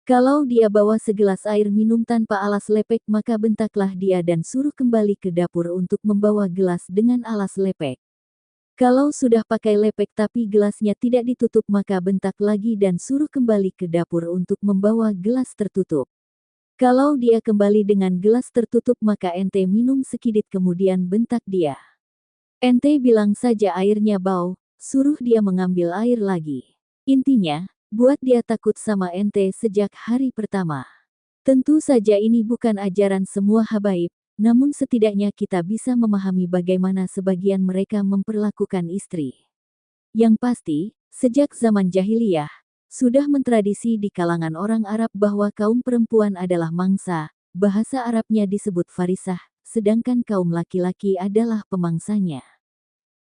Kalau dia bawa segelas air minum tanpa alas lepek maka bentaklah dia dan suruh kembali ke dapur untuk membawa gelas dengan alas lepek. Kalau sudah pakai lepek tapi gelasnya tidak ditutup maka bentak lagi dan suruh kembali ke dapur untuk membawa gelas tertutup. Kalau dia kembali dengan gelas tertutup maka ente minum sedikit kemudian bentak dia. Ente bilang saja airnya bau, suruh dia mengambil air lagi. Intinya, buat dia takut sama ente sejak hari pertama. Tentu saja ini bukan ajaran semua habaib, namun setidaknya kita bisa memahami bagaimana sebagian mereka memperlakukan istri. Yang pasti, sejak zaman jahiliyah, sudah mentradisi di kalangan orang Arab bahwa kaum perempuan adalah mangsa, bahasa Arabnya disebut farisah, sedangkan kaum laki-laki adalah pemangsanya.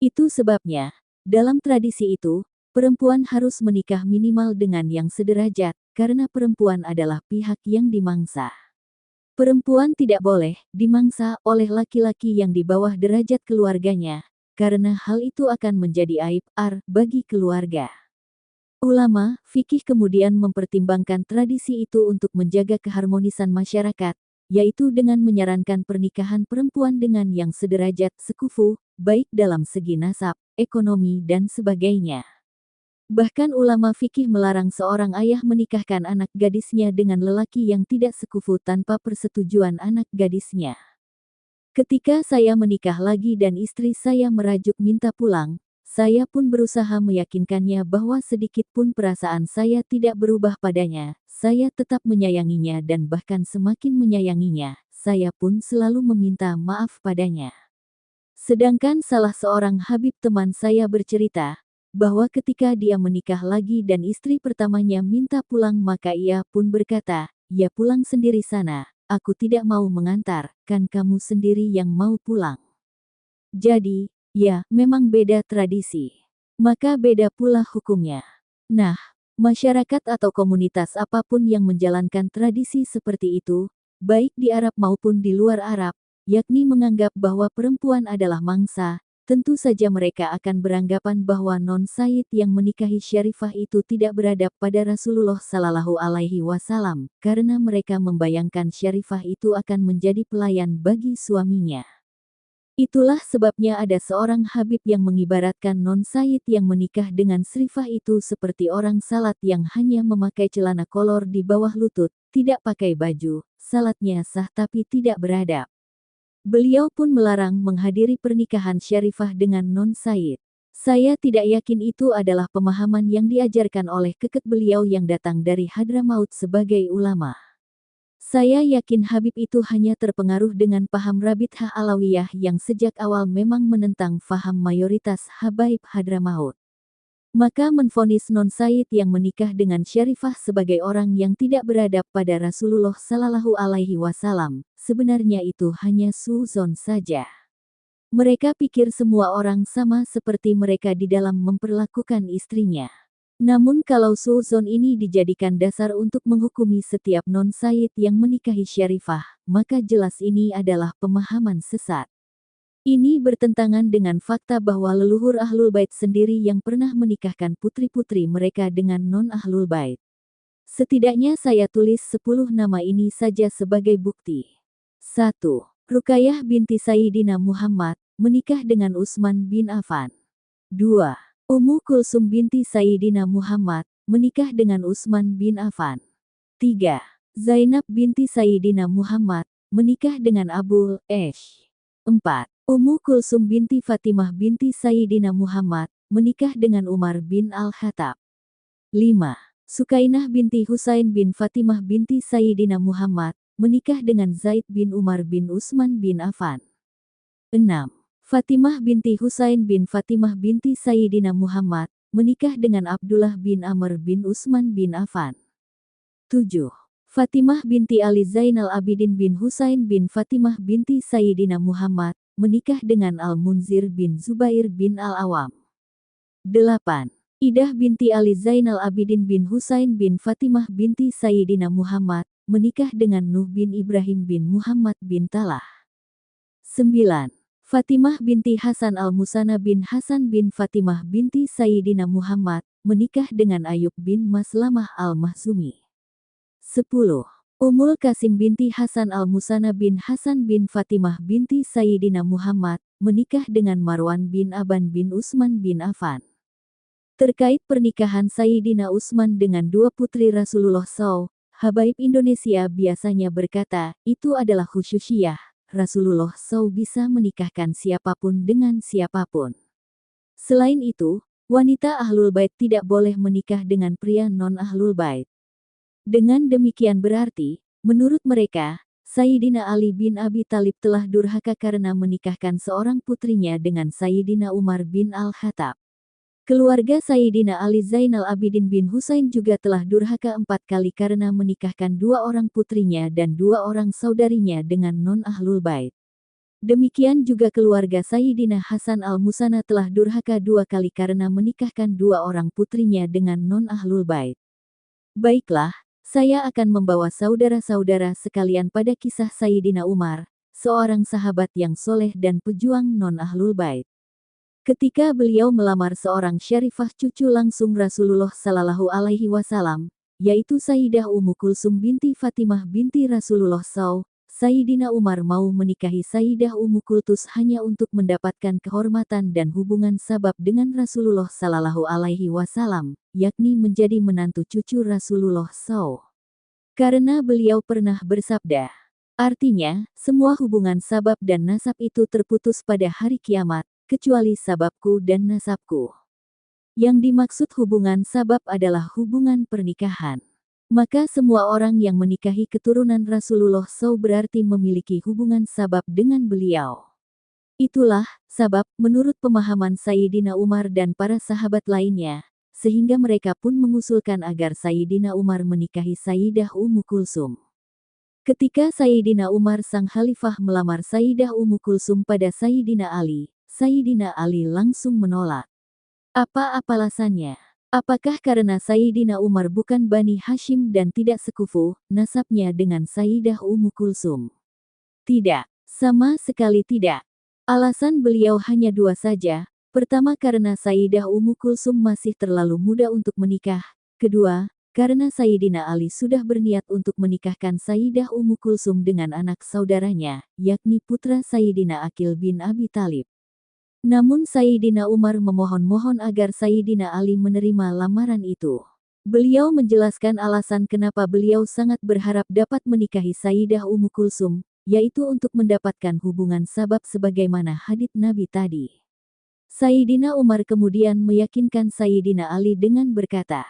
Itu sebabnya, dalam tradisi itu, perempuan harus menikah minimal dengan yang sederajat, karena perempuan adalah pihak yang dimangsa. Perempuan tidak boleh dimangsa oleh laki-laki yang di bawah derajat keluarganya, karena hal itu akan menjadi aib bagi keluarga. Ulama fikih kemudian mempertimbangkan tradisi itu untuk menjaga keharmonisan masyarakat, yaitu dengan menyarankan pernikahan perempuan dengan yang sederajat sekufu, baik dalam segi nasab, ekonomi, dan sebagainya. Bahkan ulama fikih melarang seorang ayah menikahkan anak gadisnya dengan lelaki yang tidak sekufu tanpa persetujuan anak gadisnya. Ketika saya menikah lagi dan istri saya merajuk minta pulang, saya pun berusaha meyakinkannya bahwa sedikit pun perasaan saya tidak berubah padanya. Saya tetap menyayanginya dan bahkan semakin menyayanginya, saya pun selalu meminta maaf padanya. Sedangkan salah seorang Habib teman saya bercerita, bahwa ketika dia menikah lagi dan istri pertamanya minta pulang maka ia pun berkata, "Ya pulang sendiri sana, aku tidak mau mengantar, kan kamu sendiri yang mau pulang." Jadi, ya, memang beda tradisi. Maka beda pula hukumnya. Nah, masyarakat atau komunitas apapun yang menjalankan tradisi seperti itu, baik di Arab maupun di luar Arab, yakni menganggap bahwa perempuan adalah mangsa, tentu saja mereka akan beranggapan bahwa non-Sayyid yang menikahi Syarifah itu tidak beradab pada Rasulullah Sallallahu Alaihi Wasallam, karena mereka membayangkan Syarifah itu akan menjadi pelayan bagi suaminya. Itulah sebabnya ada seorang Habib yang mengibaratkan non-Sayyid yang menikah dengan Srifah itu seperti orang salat yang hanya memakai celana kolor di bawah lutut, tidak pakai baju, salatnya sah tapi tidak beradab. Beliau pun melarang menghadiri pernikahan Syarifah dengan non-Sayyid. Saya tidak yakin itu adalah pemahaman yang diajarkan oleh kekek beliau yang datang dari Hadramaut sebagai ulama. Saya yakin Habib itu hanya terpengaruh dengan paham Rabithah Alawiyah yang sejak awal memang menentang faham mayoritas Habaib Hadramaut. Maka menvonis non-Sayyid yang menikah dengan Syarifah sebagai orang yang tidak beradab pada Rasulullah Sallallahu Alaihi Wasallam, sebenarnya itu hanya suuzon saja. Mereka pikir semua orang sama seperti mereka di dalam memperlakukan istrinya. Namun kalau suuzon ini dijadikan dasar untuk menghukumi setiap non-Sayyid yang menikahi Syarifah, maka jelas ini adalah pemahaman sesat. Ini bertentangan dengan fakta bahwa leluhur Ahlul Bait sendiri yang pernah menikahkan putri-putri mereka dengan non-Ahlul Bait. Setidaknya saya tulis 10 nama ini saja sebagai bukti. 1. Ruqayyah binti Sayyidina Muhammad, menikah dengan Utsman bin Affan. 2. Ummu Kulsum binti Sayyidina Muhammad, menikah dengan Utsman bin Affan. 3. Zainab binti Sayyidina Muhammad, menikah dengan Abul Ash. 4. Ummu Kulsum binti Fatimah binti Sayyidina Muhammad, menikah dengan Umar bin Al-Khattab. 5. Sukainah binti Husain bin Fatimah binti Sayyidina Muhammad, menikah dengan Zaid bin Umar bin Utsman bin Affan. 6. Fatimah binti Husain bin Fatimah binti Sayyidina Muhammad, menikah dengan Abdullah bin Amr bin Utsman bin Affan. 7. Fatimah binti Ali Zainal Abidin bin Husain bin Fatimah binti Sayyidina Muhammad, menikah dengan Al-Munzir bin Zubair bin Al-Awam. 8. Idah binti Ali Zainal Abidin bin Husain bin Fatimah binti Sayyidina Muhammad, menikah dengan Nuh bin Ibrahim bin Muhammad bin Talah. 9. Fatimah binti Hasan Al-Musanna bin Hasan bin Fatimah binti Sayyidina Muhammad, menikah dengan Ayub bin Maslamah Al-Mahzumi. 10. Ummul Qasim binti Hasan Al-Musanna bin Hasan bin Fatimah binti Sayyidina Muhammad, menikah dengan Marwan bin Aban bin Utsman bin Affan. Terkait pernikahan Sayyidina Utsman dengan dua putri Rasulullah SAW, Habaib Indonesia biasanya berkata, itu adalah khususiyah, Rasulullah SAW bisa menikahkan siapapun dengan siapapun. Selain itu, wanita Ahlul Bait tidak boleh menikah dengan pria non-Ahlul Bait. Dengan demikian berarti, menurut mereka, Sayyidina Ali bin Abi Thalib telah durhaka karena menikahkan seorang putrinya dengan Sayyidina Umar bin Al-Khattab. Keluarga Sayyidina Ali Zainal Abidin bin Husain juga telah durhaka 4 kali karena menikahkan 2 orang putrinya dan 2 orang saudarinya dengan non-Ahlul Bait. Demikian juga keluarga Sayyidina Hasan al-Musanna telah durhaka 2 kali karena menikahkan 2 orang putrinya dengan non-ahlul bait. Baiklah, saya akan membawa saudara-saudara sekalian pada kisah Sayyidina Umar, seorang sahabat yang soleh dan pejuang non-ahlul bait. Ketika beliau melamar seorang syarifah cucu langsung Rasulullah Sallallahu Alaihi Wasallam, yaitu Sayyidah Ummu Kulsum binti Fatimah binti Rasulullah SAW, Sayyidina Umar mau menikahi Sayyidah Ummu Kultus hanya untuk mendapatkan kehormatan dan hubungan sabab dengan Rasulullah Sallallahu Alaihi Wasallam, yakni menjadi menantu cucu Rasulullah SAW. Karena beliau pernah bersabda, artinya, semua hubungan sabab dan nasab itu terputus pada hari kiamat, kecuali sababku dan nasabku. Yang dimaksud hubungan sabab adalah hubungan pernikahan. Maka semua orang yang menikahi keturunan Rasulullah SAW berarti memiliki hubungan sabab dengan beliau. Itulah sabab menurut pemahaman Sayyidina Umar dan para sahabat lainnya, sehingga mereka pun mengusulkan agar Sayyidina Umar menikahi Sayyidah Ummu Kulsum. Ketika Sayyidina Umar sang khalifah melamar Sayyidah Ummu Kulsum pada Sayyidina Ali langsung menolak. Apa alasannya? Apakah karena Sayyidina Umar bukan Bani Hashim dan tidak sekufu nasabnya dengan Sayyidah Ummu Kulsum? Tidak, sama sekali tidak. Alasan beliau hanya 2 saja. Pertama, karena Sayyidah Ummu Kulsum masih terlalu muda untuk menikah. Kedua, karena Sayyidina Ali sudah berniat untuk menikahkan Sayyidah Ummu Kulsum dengan anak saudaranya, yakni putra Sayyidina Aqil bin Abi Thalib. Namun Sayyidina Umar memohon-mohon agar Sayyidina Ali menerima lamaran itu. Beliau menjelaskan alasan kenapa beliau sangat berharap dapat menikahi Sayyidah Ummu Kulsum, yaitu untuk mendapatkan hubungan sabab sebagaimana hadits Nabi tadi. Sayyidina Umar kemudian meyakinkan Sayyidina Ali dengan berkata,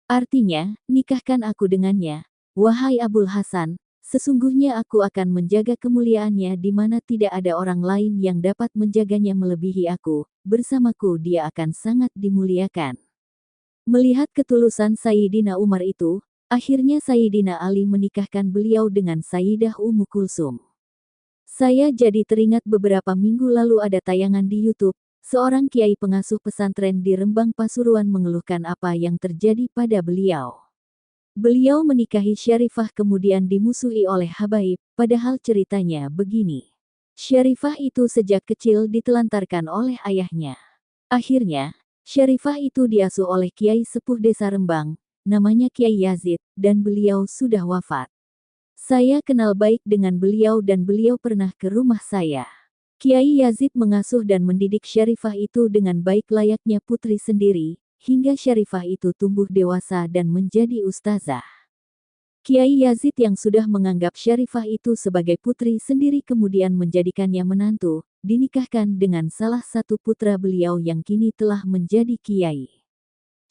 artinya, nikahkan aku dengannya, wahai Abul Hasan. Sesungguhnya aku akan menjaga kemuliaannya di mana tidak ada orang lain yang dapat menjaganya melebihi aku, bersamaku dia akan sangat dimuliakan. Melihat ketulusan Sayyidina Umar itu, akhirnya Sayyidina Ali menikahkan beliau dengan Sayyidah Ummu Kulsum. Saya jadi teringat beberapa minggu lalu ada tayangan di YouTube, seorang kiai pengasuh pesantren di Rembang Pasuruan mengeluhkan apa yang terjadi pada beliau. Beliau menikahi Syarifah kemudian dimusuhi oleh habaib, padahal ceritanya begini. Syarifah itu sejak kecil ditelantarkan oleh ayahnya. Akhirnya, Syarifah itu diasuh oleh Kiai Sepuh Desa Rembang, namanya Kiai Yazid, dan beliau sudah wafat. Saya kenal baik dengan beliau dan beliau pernah ke rumah saya. Kiai Yazid mengasuh dan mendidik Syarifah itu dengan baik layaknya putri sendiri, hingga Syarifah itu tumbuh dewasa dan menjadi ustazah. Kiai Yazid yang sudah menganggap Syarifah itu sebagai putri sendiri kemudian menjadikannya menantu, dinikahkan dengan salah satu putra beliau yang kini telah menjadi kiai.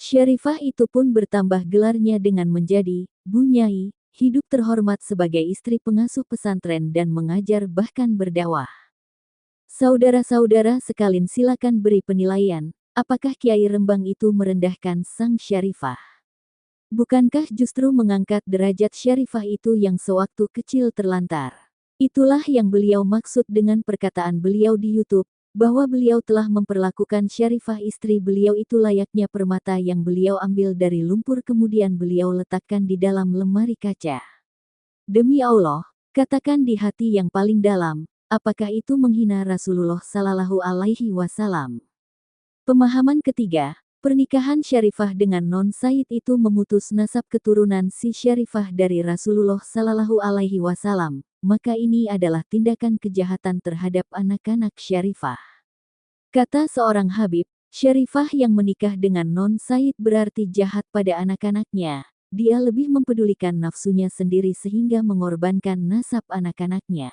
Syarifah itu pun bertambah gelarnya dengan menjadi Bu Nyai, hidup terhormat sebagai istri pengasuh pesantren dan mengajar bahkan berdakwah. Saudara-saudara sekalian silakan beri penilaian. Apakah Kiai Rembang itu merendahkan sang Syarifah? Bukankah justru mengangkat derajat Syarifah itu yang sewaktu kecil terlantar? Itulah yang beliau maksud dengan perkataan beliau di YouTube, bahwa beliau telah memperlakukan Syarifah istri beliau itu layaknya permata yang beliau ambil dari lumpur kemudian beliau letakkan di dalam lemari kaca. Demi Allah, katakan di hati yang paling dalam, apakah itu menghina Rasulullah Sallallahu Alaihi Wasallam? Pemahaman ketiga, pernikahan Syarifah dengan Non Said itu memutus nasab keturunan si Syarifah dari Rasulullah Sallallahu Alaihi Wasallam, maka ini adalah tindakan kejahatan terhadap anak-anak Syarifah. Kata seorang Habib, Syarifah yang menikah dengan Non Said berarti jahat pada anak-anaknya, dia lebih mempedulikan nafsunya sendiri sehingga mengorbankan nasab anak-anaknya.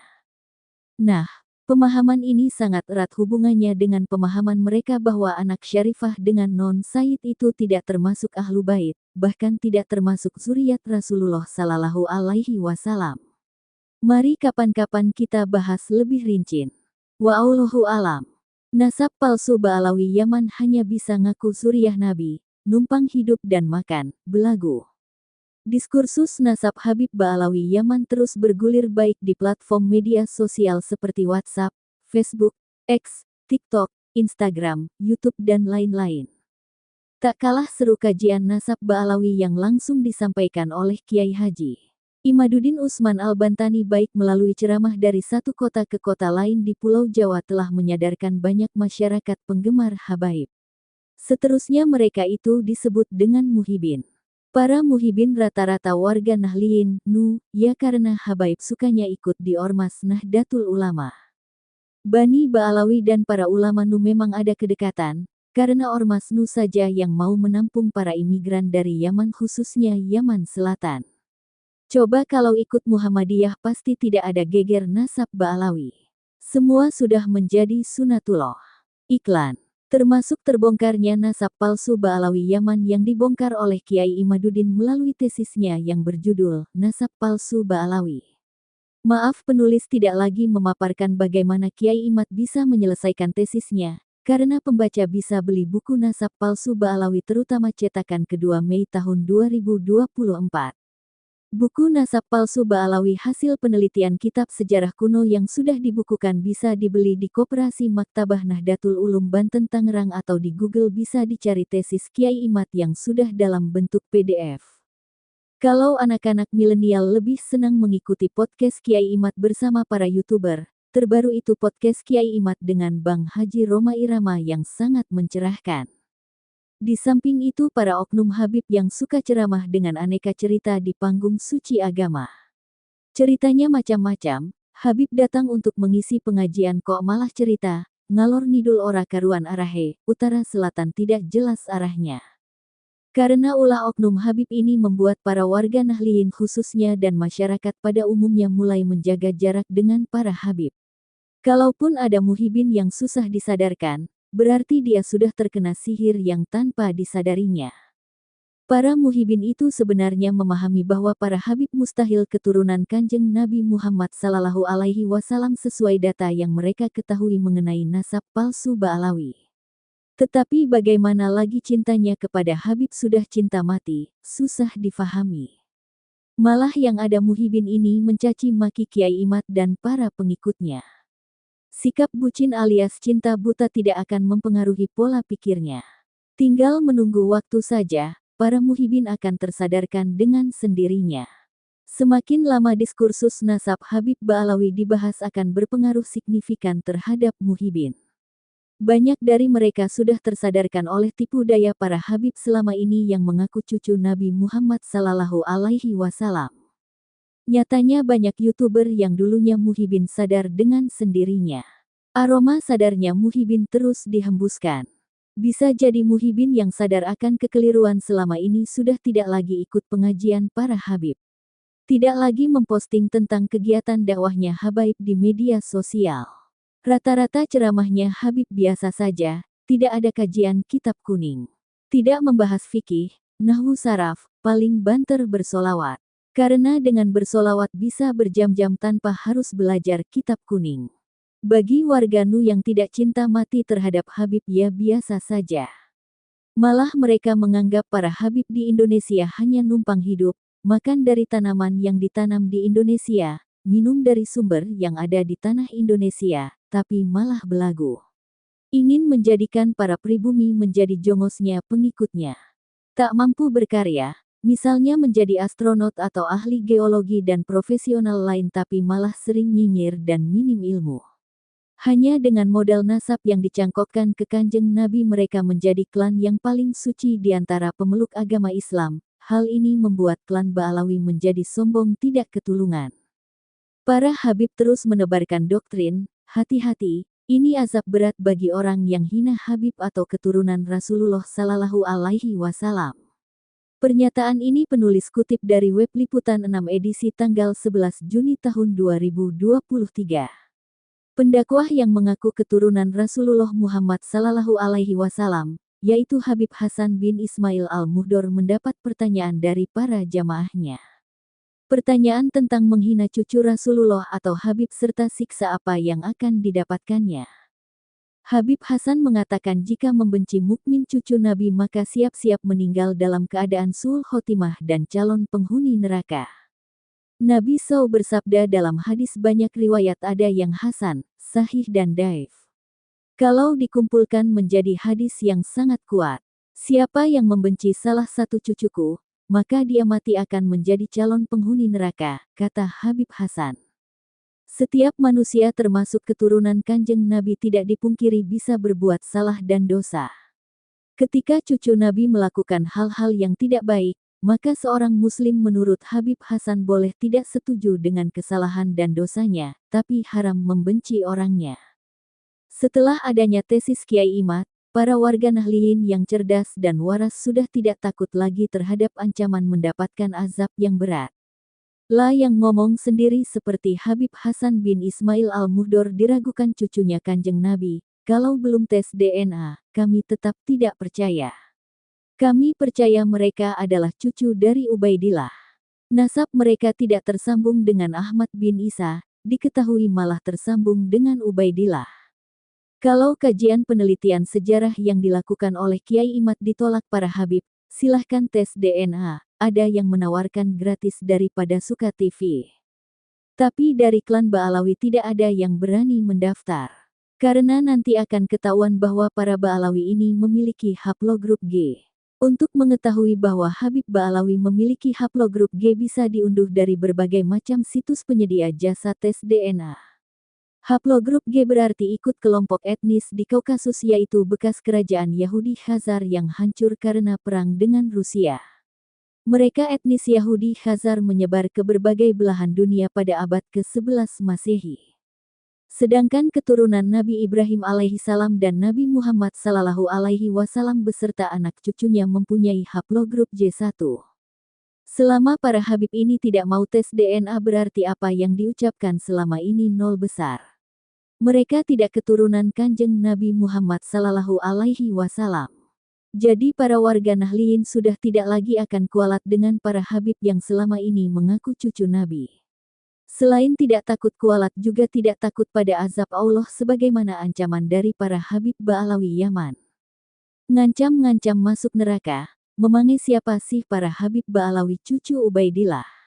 Nah, pemahaman ini sangat erat hubungannya dengan pemahaman mereka bahwa anak Syarifah dengan Non Said itu tidak termasuk ahlu bait, bahkan tidak termasuk zuriat Rasulullah Sallallahu Alaihi Wasallam. Mari kapan-kapan kita bahas lebih rinci. Wa'allahu alam. Nasab palsu Ba'alawi Yaman hanya bisa ngaku zuriah Nabi, numpang hidup dan makan, belagu. Diskursus nasab Habib Ba'alawi Yaman terus bergulir baik di platform media sosial seperti WhatsApp, Facebook, X, TikTok, Instagram, YouTube dan lain-lain. Tak kalah seru kajian nasab Ba'alawi yang langsung disampaikan oleh Kiai Haji Imaduddin Usman Al-Bantani baik melalui ceramah dari satu kota ke kota lain di Pulau Jawa telah menyadarkan banyak masyarakat penggemar habaib. Seterusnya mereka itu disebut dengan muhibin. Para muhibin rata-rata warga Nahliyin, ya karena habaib sukanya ikut di Ormas Nahdlatul Ulama. Bani Ba'alawi dan para ulama memang ada kedekatan, karena Ormas saja yang mau menampung para imigran dari Yaman khususnya Yaman Selatan. Coba kalau ikut Muhammadiyah pasti tidak ada geger nasab Ba'alawi. Semua sudah menjadi sunatullah. Iklan. Termasuk terbongkarnya nasab palsu Ba'alawi Yaman yang dibongkar oleh Kiai Imaduddin melalui tesisnya yang berjudul Nasab Palsu Ba'alawi. Maaf, penulis tidak lagi memaparkan bagaimana Kiai Imad bisa menyelesaikan tesisnya, karena pembaca bisa beli buku nasab palsu Ba'alawi terutama cetakan kedua Mei tahun 2024. Buku nasab palsu Ba'alawi hasil penelitian kitab sejarah kuno yang sudah dibukukan bisa dibeli di Koperasi Maktabah Nahdlatul Ulum Banten Tangerang atau di Google bisa dicari tesis Kiai Imad yang sudah dalam bentuk PDF. Kalau anak-anak milenial lebih senang mengikuti podcast Kiai Imad bersama para YouTuber, terbaru itu podcast Kiai Imad dengan Bang Haji Roma Irama yang sangat mencerahkan. Di samping itu para oknum Habib yang suka ceramah dengan aneka cerita di panggung suci agama. Ceritanya macam-macam, Habib datang untuk mengisi pengajian kok malah cerita, ngalor ngidul ora karuan arahe, utara selatan tidak jelas arahnya. Karena ulah oknum Habib ini membuat para warga Nahliyin khususnya dan masyarakat pada umumnya mulai menjaga jarak dengan para Habib. Kalaupun ada muhibin yang susah disadarkan, berarti dia sudah terkena sihir yang tanpa disadarinya. Para muhibin itu sebenarnya memahami bahwa para Habib mustahil keturunan Kanjeng Nabi Muhammad Sallallahu Alaihi Wasallam sesuai data yang mereka ketahui mengenai nasab palsu Ba'alawi. Tetapi bagaimana lagi cintanya kepada Habib sudah cinta mati, susah difahami. Malah yang ada muhibin ini mencaci maki Kiai Imad dan para pengikutnya. Sikap bucin alias cinta buta tidak akan mempengaruhi pola pikirnya. Tinggal menunggu waktu saja, para muhibin akan tersadarkan dengan sendirinya. Semakin lama diskursus nasab Habib Ba'alawi dibahas akan berpengaruh signifikan terhadap muhibin. Banyak dari mereka sudah tersadarkan oleh tipu daya para Habib selama ini yang mengaku cucu Nabi Muhammad Sallallahu Alaihi Wasallam. Nyatanya banyak YouTuber yang dulunya muhibin sadar dengan sendirinya. Aroma sadarnya muhibin terus dihembuskan. Bisa jadi muhibin yang sadar akan kekeliruan selama ini sudah tidak lagi ikut pengajian para Habib. Tidak lagi memposting tentang kegiatan dakwahnya habaib di media sosial. Rata-rata ceramahnya Habib biasa saja, tidak ada kajian kitab kuning. Tidak membahas fikih, nahwu saraf, paling banter bersolawat. Karena dengan bersolawat bisa berjam-jam tanpa harus belajar kitab kuning. Bagi warga yang tidak cinta mati terhadap Habib ya biasa saja. Malah mereka menganggap para Habib di Indonesia hanya numpang hidup, makan dari tanaman yang ditanam di Indonesia, minum dari sumber yang ada di tanah Indonesia, tapi malah belagu. Ingin menjadikan para pribumi menjadi jongosnya pengikutnya. Tak mampu berkarya, misalnya menjadi astronot atau ahli geologi dan profesional lain tapi malah sering nyinyir dan minim ilmu. Hanya dengan modal nasab yang dicangkokkan ke Kanjeng Nabi mereka menjadi klan yang paling suci di antara pemeluk agama Islam. Hal ini membuat klan Ba'alawi menjadi sombong tidak ketulungan. Para Habib terus menebarkan doktrin, hati-hati, ini azab berat bagi orang yang hina Habib atau keturunan Rasulullah Sallallahu Alaihi Wasallam. Pernyataan ini penulis kutip dari web Liputan 6 edisi tanggal 11 Juni tahun 2023. Pendakwah yang mengaku keturunan Rasulullah Muhammad Sallallahu Alaihi Wasallam, yaitu Habib Hasan bin Ismail Al-Muhdor mendapat pertanyaan dari para jamaahnya. Pertanyaan tentang menghina cucu Rasulullah atau Habib serta siksa apa yang akan didapatkannya. Habib Hasan mengatakan jika membenci mukmin cucu Nabi maka siap-siap meninggal dalam keadaan su'ul khotimah dan calon penghuni neraka. Nabi SAW bersabda dalam hadis banyak riwayat ada yang hasan, sahih dan dhaif. Kalau dikumpulkan menjadi hadis yang sangat kuat, siapa yang membenci salah satu cucuku, maka dia mati akan menjadi calon penghuni neraka, kata Habib Hasan. Setiap manusia termasuk keturunan Kanjeng Nabi tidak dipungkiri bisa berbuat salah dan dosa. Ketika cucu Nabi melakukan hal-hal yang tidak baik, maka seorang muslim menurut Habib Hasan boleh tidak setuju dengan kesalahan dan dosanya, tapi haram membenci orangnya. Setelah adanya tesis Kiai Imad, para warga Nahliyin yang cerdas dan waras sudah tidak takut lagi terhadap ancaman mendapatkan azab yang berat. Lah yang ngomong sendiri seperti Habib Hasan bin Ismail Al-Muhdor diragukan cucunya Kanjeng Nabi, kalau belum tes DNA, kami tetap tidak percaya. Kami percaya mereka adalah cucu dari Ubaidillah. Nasab mereka tidak tersambung dengan Ahmad bin Isa, diketahui malah tersambung dengan Ubaidillah. Kalau kajian penelitian sejarah yang dilakukan oleh Kiai Imad ditolak para Habib, silahkan tes DNA, ada yang menawarkan gratis daripada Suka TV. Tapi dari klan Ba'alawi tidak ada yang berani mendaftar. Karena nanti akan ketahuan bahwa para Ba'alawi ini memiliki haplogrup G. Untuk mengetahui bahwa Habib Ba'alawi memiliki haplogrup G bisa diunduh dari berbagai macam situs penyedia jasa tes DNA. Haplogrup G berarti ikut kelompok etnis di Kaukasus yaitu bekas kerajaan Yahudi Khazar yang hancur karena perang dengan Rusia. Mereka etnis Yahudi Khazar menyebar ke berbagai belahan dunia pada abad ke-11 Masehi. Sedangkan keturunan Nabi Ibrahim alaihissalam dan Nabi Muhammad sallallahu alaihi wasallam beserta anak cucunya mempunyai haplogrup J1. Selama para Habib ini tidak mau tes DNA berarti apa yang diucapkan selama ini nol besar. Mereka tidak keturunan Kanjeng Nabi Muhammad sallallahu alaihi wasallam. Jadi para warga Nahliyin sudah tidak lagi akan kualat dengan para Habib yang selama ini mengaku cucu Nabi. Selain tidak takut kualat juga tidak takut pada azab Allah sebagaimana ancaman dari para Habib Ba'alawi Yaman. Ngancam-ngancam masuk neraka, memangnya siapa sih para Habib Ba'alawi cucu Ubaidillah?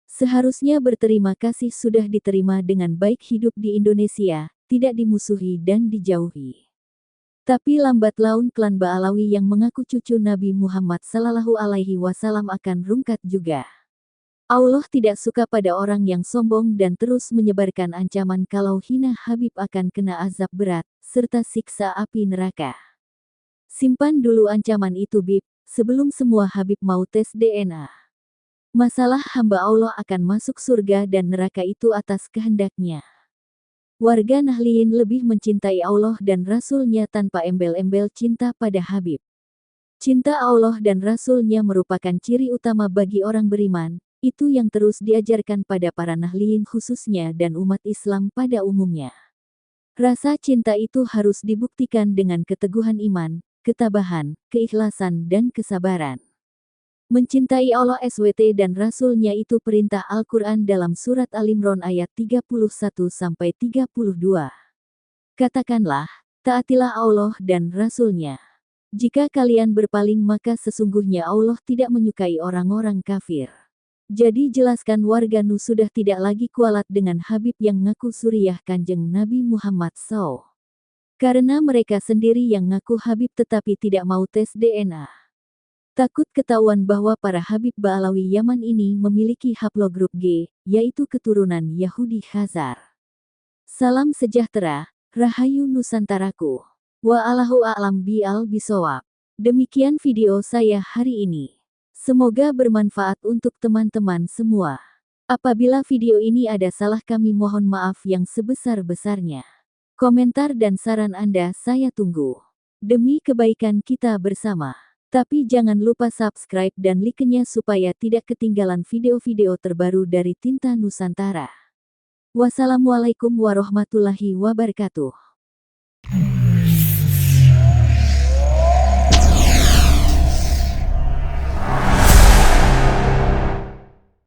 Seharusnya berterima kasih sudah diterima dengan baik hidup di Indonesia, tidak dimusuhi dan dijauhi. Tapi lambat laun klan Ba'alawi yang mengaku cucu Nabi Muhammad sallallahu alaihi wasallam akan rungkat juga. Allah tidak suka pada orang yang sombong dan terus menyebarkan ancaman kalau hina Habib akan kena azab berat, serta siksa api neraka. Simpan dulu ancaman itu Bib, sebelum semua Habib mau tes DNA. Masalah hamba Allah akan masuk surga dan neraka itu atas kehendaknya. Warga Nahliyin lebih mencintai Allah dan Rasul-Nya tanpa embel-embel cinta pada Habib. Cinta Allah dan Rasul-Nya merupakan ciri utama bagi orang beriman. Itu yang terus diajarkan pada para Nahliyin khususnya dan umat Islam pada umumnya. Rasa cinta itu harus dibuktikan dengan keteguhan iman, ketabahan, keikhlasan dan kesabaran. Mencintai Allah SWT dan Rasul-Nya itu perintah Al-Quran dalam surat Al-Imran ayat 31-32. Katakanlah, taatilah Allah dan Rasul-Nya. Jika kalian berpaling maka sesungguhnya Allah tidak menyukai orang-orang kafir. Jadi jelaskan warga Nu sudah tidak lagi kualat dengan Habib yang ngaku suriah Kanjeng Nabi Muhammad SAW. Karena mereka sendiri yang ngaku Habib tetapi tidak mau tes DNA. Takut ketahuan bahwa para Habib Ba'alawi Yaman ini memiliki haplogrup G, yaitu keturunan Yahudi Khazar. Salam sejahtera, Rahayu Nusantaraku. Wa'allahu a'lam bishawab. Demikian video saya hari ini. Semoga bermanfaat untuk teman-teman semua. Apabila video ini ada salah kami mohon maaf yang sebesar-besarnya. Komentar dan saran Anda saya tunggu. Demi kebaikan kita bersama. Tapi jangan lupa subscribe dan like-nya supaya tidak ketinggalan video-video terbaru dari Tinta Nusantara. Wassalamualaikum warahmatullahi wabarakatuh.